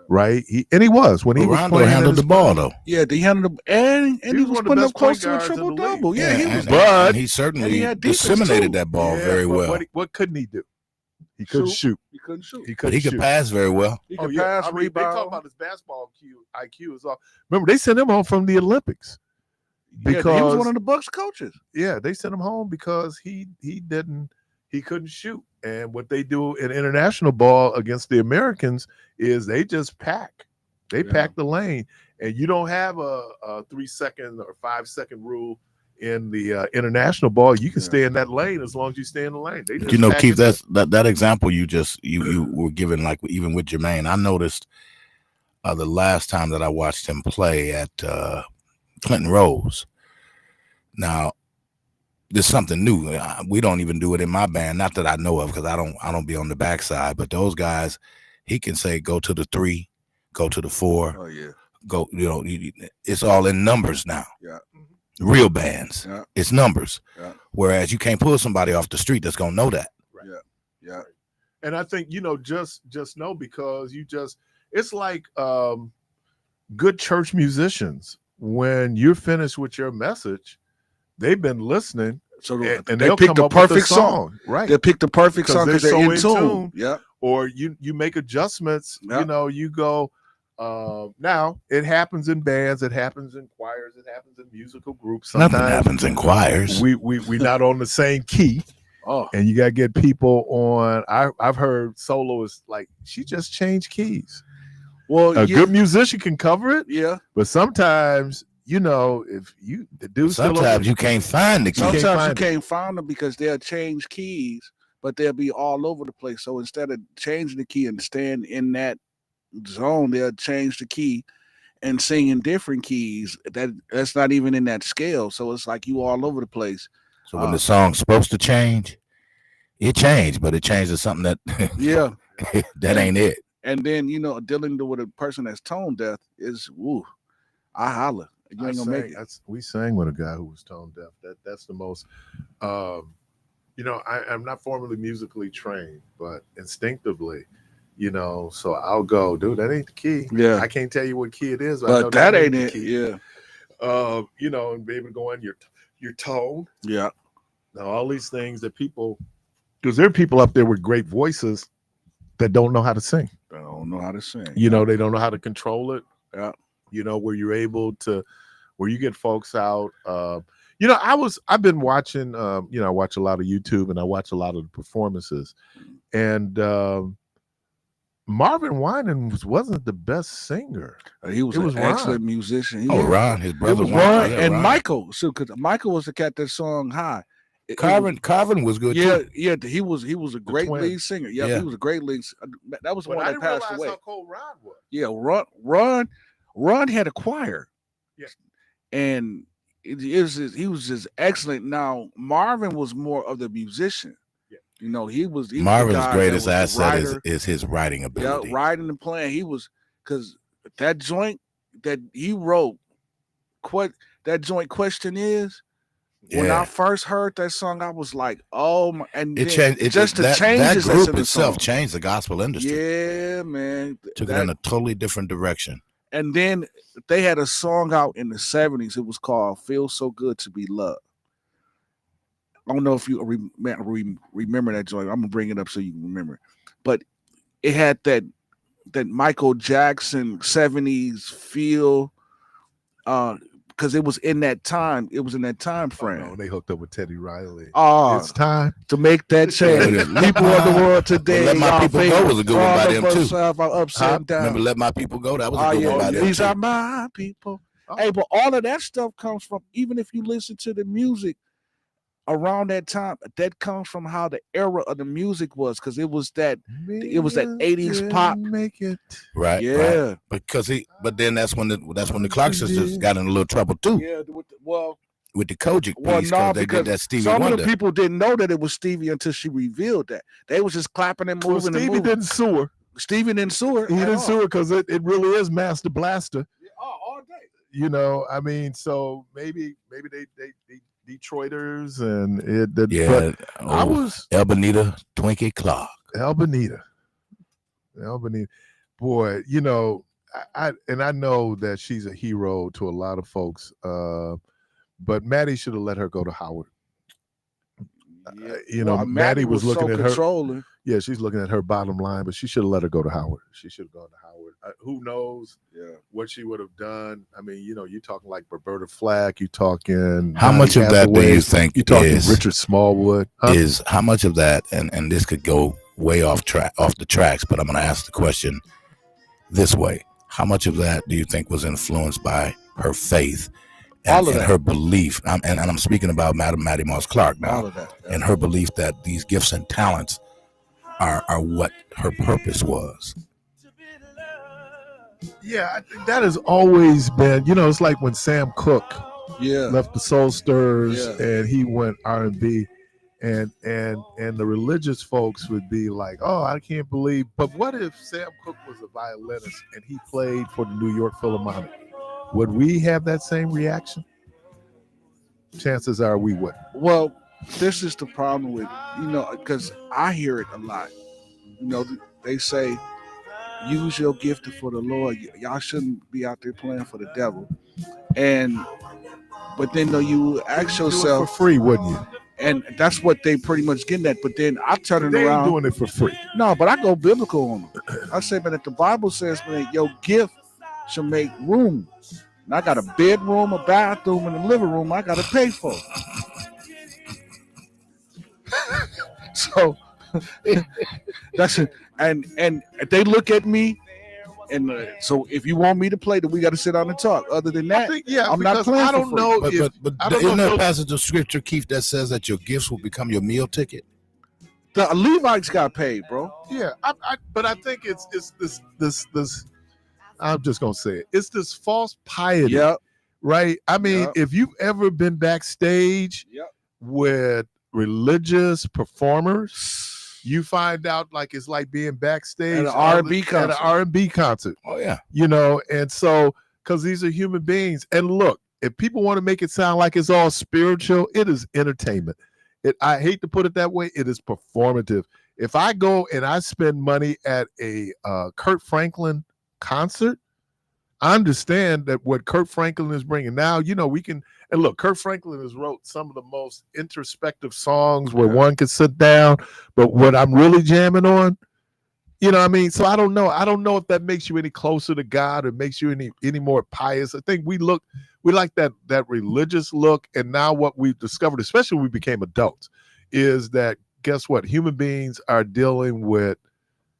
Right, he was when he was Rondo handled the ball though. Yeah, he handled the and he was putting up close to a triple double. Yeah, he was. But he certainly disseminated that ball very well. What couldn't he do? He couldn't shoot. He couldn't shoot. But he could pass very well. He could pass, rebound. They talk about his basketball IQ is off. Remember, they sent him home from the Olympics because he was one of the Bucks coaches. Yeah, they sent him home because he couldn't shoot. And what they do in international ball against the Americans is they just pack. They pack the lane, and you don't have a 3-second or 5-second rule in the international ball. You can stay in that lane as long as you stay in the lane. They just Keith, that example you were given, like even with Jermaine, I noticed the last time that I watched him play at Clinton Rose. Now, there's something new. We don't even do it in my band, not that I know of, because I don't be on the backside. But those guys, he can say go to the 3, go to the 4. Oh yeah. Go. It's all in numbers now. Yeah. Real bands. Yeah. It's numbers. Yeah. Whereas you can't pull somebody off the street that's gonna know that. Right. Yeah. And I think, just know, because it's like good church musicians. When you're finished with your message, they've been listening. So and they they'll pick come the up with a perfect song. Right. They pick the perfect song because they're so in tune. Yeah. Or you make adjustments. Yep. You go. Now it happens in bands, it happens in choirs, it happens in musical groups. Sometimes Nothing happens in choirs. We not on the same key. Oh, and you got to get people on. I've heard soloists like, she just changed keys. Well, a good musician can cover it. Yeah, but sometimes if the dude sometimes you can't find the key. Sometimes you can't find them because they'll change keys, but they'll be all over the place. So instead of changing the key and staying in that zone, they'll change the key and sing in different keys that's not even in that scale. So it's like you all over the place. So when the song's supposed to change, it changed, but it changed to something that that ain't it. And then dealing with a person that's tone deaf is I holler. You ain't gonna make it. We sang with a guy who was tone deaf. That's the most. I'm not formally musically trained, but instinctively. So I'll go, dude, that ain't the key. Yeah. I can't tell you what key it is. But I know that ain't it. Key. Yeah. And be able to go in your tone. Yeah. Now, all these things that because there are people up there with great voices that don't know how to sing. They don't know how to sing. They don't know how to control it. Yeah. Where you're able to, where you get folks out. I've been watching, I watch a lot of YouTube and I watch a lot of the performances. And Marvin Winans wasn't the best singer. He was an excellent musician. Ron, his brother. It was Ron and Michael. So, because Michael was the cat that song high. Carvin was good too. Yeah, he was a great lead singer. Yeah, he was a great lead. That was the one that passed away. How cold Ron was. Yeah, Ron had a choir. Yeah, and he was just excellent. Now Marvin was more of the musician. Yeah, he was. Marvin's greatest asset is his writing ability. Yeah, writing and playing. He was, because that joint that he wrote, that joint question is. When I first heard that song, I was like, "Oh my!" And it changed. That group itself changed the gospel industry. Yeah, man, took it in a totally different direction. And then they had a song out in the 70s. It was called "Feels So Good to Be Loved." I don't know if you remember that joint. I'm gonna bring it up so you can remember. But it had that Michael Jackson 70s feel. Because it was in that time. It was in that time frame. Oh, no, they hooked up with Teddy Riley. It's time to make that change. People of the world today. Let My People Go was a good one by them too. Upside down. Remember Let My People Go? That was a good one by them. These are my people. Hey, but all of that stuff comes from, even if you listen to the music around that time, that comes from how the era of the music was, because it was that 80s pop. Make it right. Yeah, right. But then that's when the Clark sisters got in a little trouble too. Yeah, with the Kojic piece, they did that Stevie some Wonder. of the people didn't know that it was Stevie until she revealed that. They was just clapping and moving. Well, Stevie didn't sue her. Stevie didn't sue her. He didn't sue her because it really is Master Blaster. All day. I mean, so maybe they Detroiters and I was Elbonita Twinkie Clark. Elbonita, boy, I know that she's a hero to a lot of folks, but Maddie should have let her go to Howard. Maddie was looking at her. Yeah, she's looking at her bottom line, but she should have let her go to Howard. She should have gone to Howard. Who knows what she would have done? I mean, you're talking like Roberta Flack. You're talking how much of that do you think you're talking Richard Smallwood? Is how much of that, and this could go way off the tracks, but I'm going to ask the question this way: how much of that do you think was influenced by her faith and her belief? And I'm speaking about Madam Maddie Moss Clark now, and her belief that these gifts and talents are what her purpose was. Yeah, I think that has always been, it's like when Sam Cooke left the Soul Stirrers and he went R&B, and the religious folks would be like, oh, I can't believe. But what if Sam Cooke was a violinist and he played for the New York Philharmonic? Would we have that same reaction? Chances are we would. Well, this is the problem with, because I hear it a lot. They say, use your gift for the Lord. Y'all shouldn't be out there playing for the devil. But then though you ask Do it yourself, for free, wouldn't you? and that's what they pretty much getting at. But then I turn it They ain't around. doing it for free. No, but I go biblical on them. I say, man, if the Bible says, man, your gift should make room. And I got a bedroom, a bathroom, and a living room I got to pay for. So that's it. And they look at me, and so if you want me to play, then we got to sit down and talk. Other than that, I'm not playing. I don't for free. know. But I don't isn't know there a passage of scripture, Keith, that says that your gifts will become your meal ticket? The Levites got paid, bro. Yeah, but I think it's this. I'm just gonna say it. It's this false piety, right? I mean, if you've ever been backstage with religious performers, you find out like it's like being backstage at an R&B concert. At an R&B concert. Oh yeah, and so because these are human beings, and look, if people want to make it sound like it's all spiritual, it is entertainment. I hate to put it that way. It is performative. If I go and I spend money at a Kurt Franklin concert, I understand that what Kurt Franklin is bringing now, we can, and look, Kurt Franklin has wrote some of the most introspective songs where one could sit down, but what I'm really jamming on, so I don't know if that makes you any closer to God or makes you any more pious. I think we like that religious look, and now what we've discovered, especially when we became adults, is that guess what? Human beings are dealing with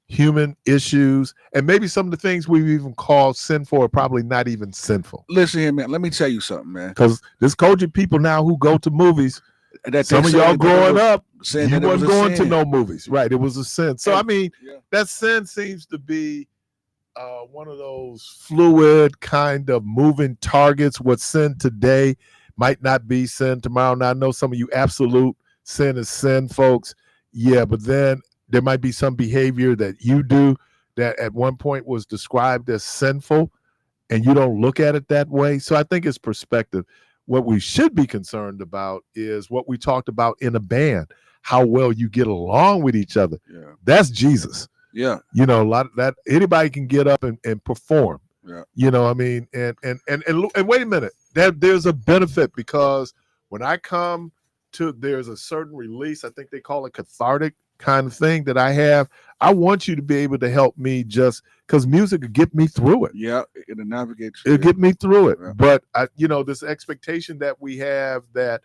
human issues, and maybe some of the things we've even called sinful are probably not even sinful. Listen here, man. Let me tell you something, man. Because there's cogent people now who go to movies. Some of y'all growing up, you wasn't going to no movies, right? It was a sin. So I mean, that sin seems to be one of those fluid kind of moving targets. What's sin today might not be sin tomorrow. Now I know some of you absolute sin is sin, folks. Yeah, but then there might be some behavior that you do that at one point was described as sinful, and you don't look at it that way. So I think it's perspective. What we should be concerned about is what we talked about in a band, how well you get along with each other. Yeah. That's Jesus. Yeah. A lot of that, anybody can get up and perform. Yeah. I mean, and wait a minute, there's a benefit, because when I come to, there's a certain release, I think they call it cathartic kind of thing that I have. I want you to be able to help me, just because music will get me through it. Yeah, it'll navigate. It'll get me through it. Yeah. But this expectation that we have that,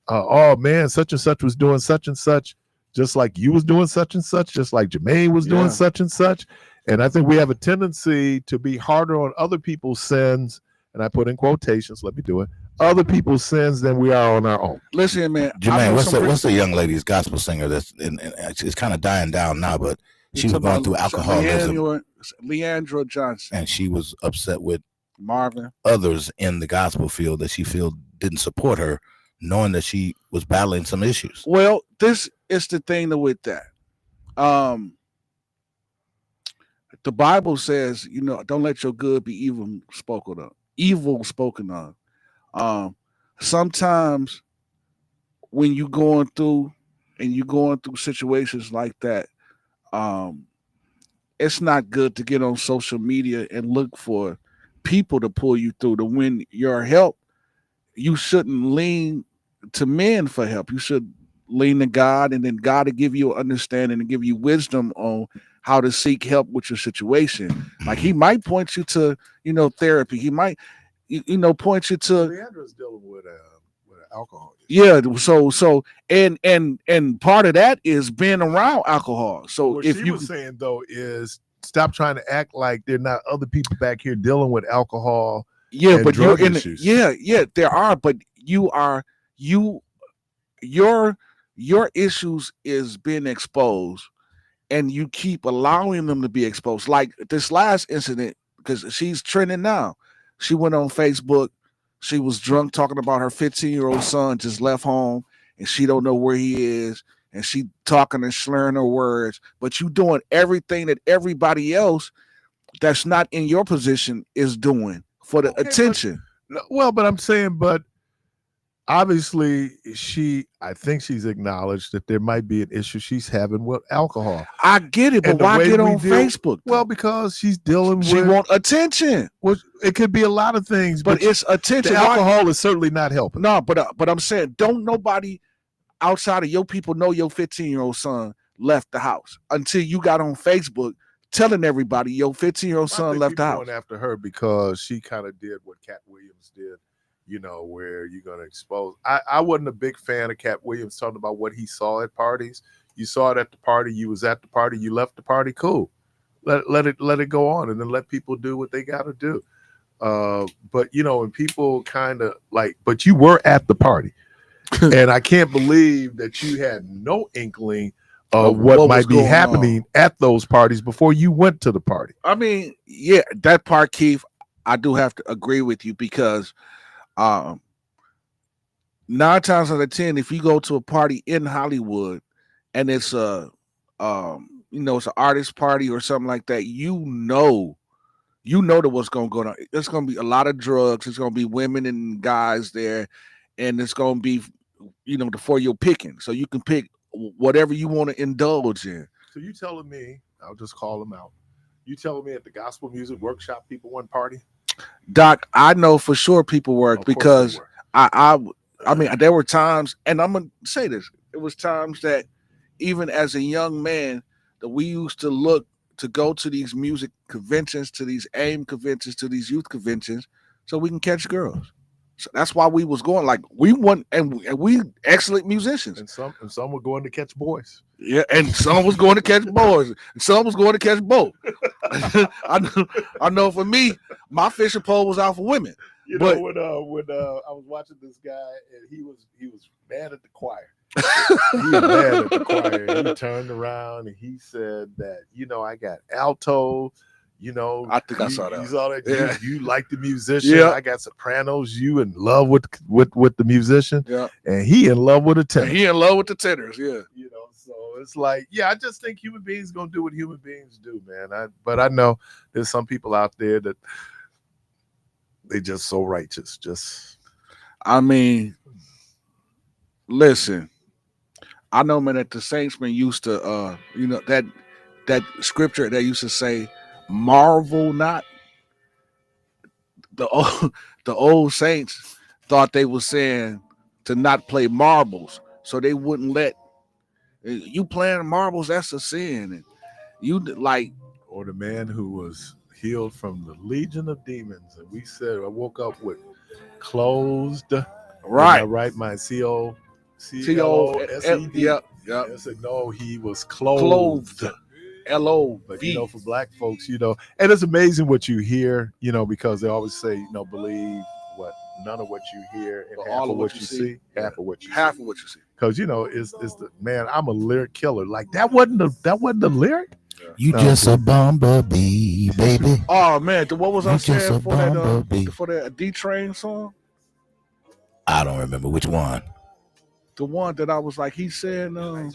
oh man, such and such was doing such and such, just like you was doing such and such, just like Jermaine was doing such and such. And I think we have a tendency to be harder on other people's sins, and I put in quotations, let me do it, other people's sins than we are on our own. Listen, man. Jermaine, what's the young lady's gospel singer that's it's kind of dying down now, but she was going through alcoholism. Leandra Johnson. And she was upset with Marvin, others in the gospel field that she feel didn't support her, knowing that she was battling some issues. Well, this is the thing with that. The Bible says, don't let your good be evil spoken of. Sometimes when you're going through situations like that, it's not good to get on social media and look for people to pull you through. To win your help, you shouldn't lean to men for help. You should lean to God, and then God will give you understanding and give you wisdom on how to seek help with your situation. Like he might point you to, therapy. He might, point you to. Leandra's dealing with alcohol. Yeah. So and part of that is being around alcohol. So what if she you was saying though is stop trying to act like there are not other people back here dealing with alcohol. Yeah, but you're in issues. There are, but your issues is being exposed, and you keep allowing them to be exposed. Like this last incident, because she's trending now. She went on Facebook. She was drunk talking about her 15-year-old son just left home, and she don't know where he is, and she talking and slurring her words. But you doing everything that everybody else that's not in your position is doing for the attention. But I'm saying, but obviously I think she's acknowledged that there might be an issue she's having with alcohol. I get it, but And the why way get we on deal- Facebook? Well, because she's dealing She with want attention. well, it could be a lot of things, But it's attention. the Why- alcohol is certainly not helping. No, but I'm saying, don't nobody outside of your people know your 15-year-old son left the house until you got on Facebook telling everybody your 15-year-old I son think left the people house. went after her because she kind of did what Cat Williams did, you know, where you're going to expose. I wasn't a big fan of Cat Williams talking about what he saw at parties. You saw it at the party. You was at the party. You left the party. Cool. Let it go on, and then let people do what they got to do. But you know, and people kind of like, but you were at the party, and I can't believe that you had no inkling of what was might be going happening at those parties before you went to the party. I mean, yeah, that part, Keith, I do have to agree with you because 9 times out of 10, if you go to a party in Hollywood and it's a it's an artist party or something like that, you know that what's going to go on. It's going to be a lot of drugs. It's going to be women and guys there, and it's going to be, for your picking. So you can pick whatever you want to indulge in. So you telling me, I'll just call them out. You telling me at the gospel music workshop people went party? Doc, I know for sure people worked because were. I mean, there were times, and I'm gonna say this, it was times that even as a young man that we used to look to go to these music conventions, to these AIM conventions, to these youth conventions, so we can catch girls. So that's why we was going. Like we won, and we excellent musicians. And some were going to catch boys. Yeah, and some was going to catch boys, and some was going to catch both. I know for me, my fishing pole was out for women. You but know, when I was watching this guy and he was mad at the choir. He was mad at the choir. And he turned around and he said that, I got alto. I think I saw that. You saw that? Yeah. You like the musician. Yeah. I got sopranos. You in love with the musician. Yeah. And he in love with the tenor. And he in love with the tenors. Yeah. So it's like, I just think human beings gonna do what human beings do, man. But I know there's some people out there that they just so righteous. I mean, listen, I know, man, that the Saintsmen used to, that scripture that used to say, "Marvel not." The old saints thought they were saying to not play marbles, so they wouldn't let you playing marbles. That's a sin, and you like, or the man who was healed from the legion of demons, and we said I woke up with closed. Right, my COLSED. Yep. I said no, he was clothed. LO. But for black folks, and it's amazing what you hear, because they always say, believe what none of what you hear and half of what you see. Half of what you see. Because it's the man, I'm a lyric killer. Like that wasn't the lyric. You just a bumblebee, baby. Oh man, what was I saying for for that D-Train song? I don't remember which one. The one that I was like, he said, I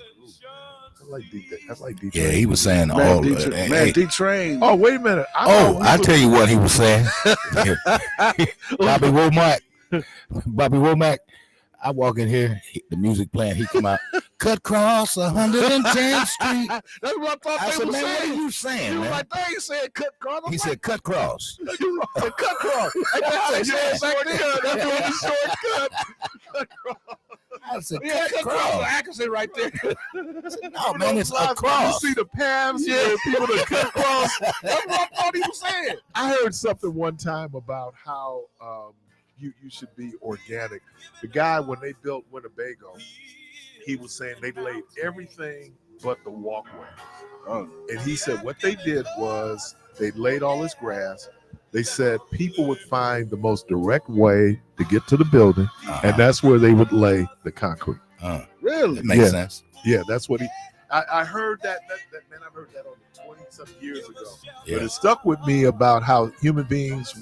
like D-Train. Yeah, he was saying D-Train. Oh, wait a minute. I tell you what he was saying. Bobby Womack. I walk in here, the music playing, he come out, cut cross 110th Street. That's what I thought I they said, were man, saying. what are you saying, He was man? like, they ain't said cut cross. He said cut cross. Cut cross. That's back then. That's what the shortcut. Cut cross. I said, Yeah, cut cross. accuracy right there. Oh, man, it's a cross. You see the paths where people that cut cross. That's what I thought he was saying. I heard something one time about how you should be organic. The guy, when they built Winnebago, he was saying they laid everything but the walkway. And he said what they did was they laid all this grass. They said people would find the most direct way to get to the building, and that's where they would lay the concrete. Really? That makes sense. Yeah, that's what I heard that man, I heard that on 20-some years ago. Yeah. But it stuck with me about how human beings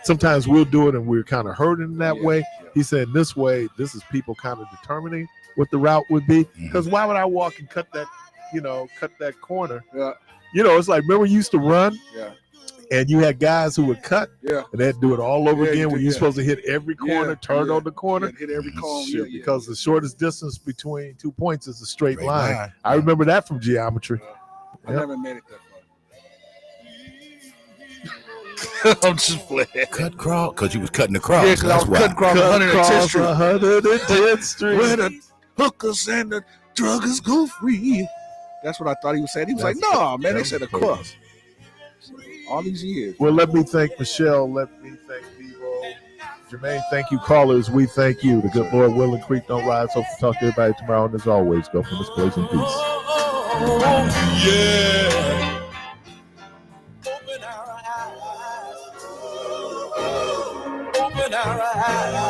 sometimes we'll do it and we're kind of hurting in that way. He said this way, this is people kind of determining what the route would be. Because why would I walk and cut that corner? Yeah. It's like, remember you used to run? Yeah. and you had guys who would cut, Yeah. and they'd do it all over again when you're yeah. supposed to hit every corner, turn on the corner. Hit every corner. Shit, because the shortest distance between 2 points is a straight line. line. I remember that from geometry. I never made it that far. I'm just playing. Cut cross, because you was cutting the cross. Yeah, because I was cutting cross 110th Street. 110th Street. Where the hookers and the druggers go free. That's what I thought he was saying. He was like, no, man, they said across. All these years. Well, let me thank Michelle. Let me thank Devo. Jermaine, thank you. Callers, we thank you. The good Lord willing, creek don't rise. Hope to talk to everybody tomorrow. And as always, go from this place in peace. Yeah. Open our eyes.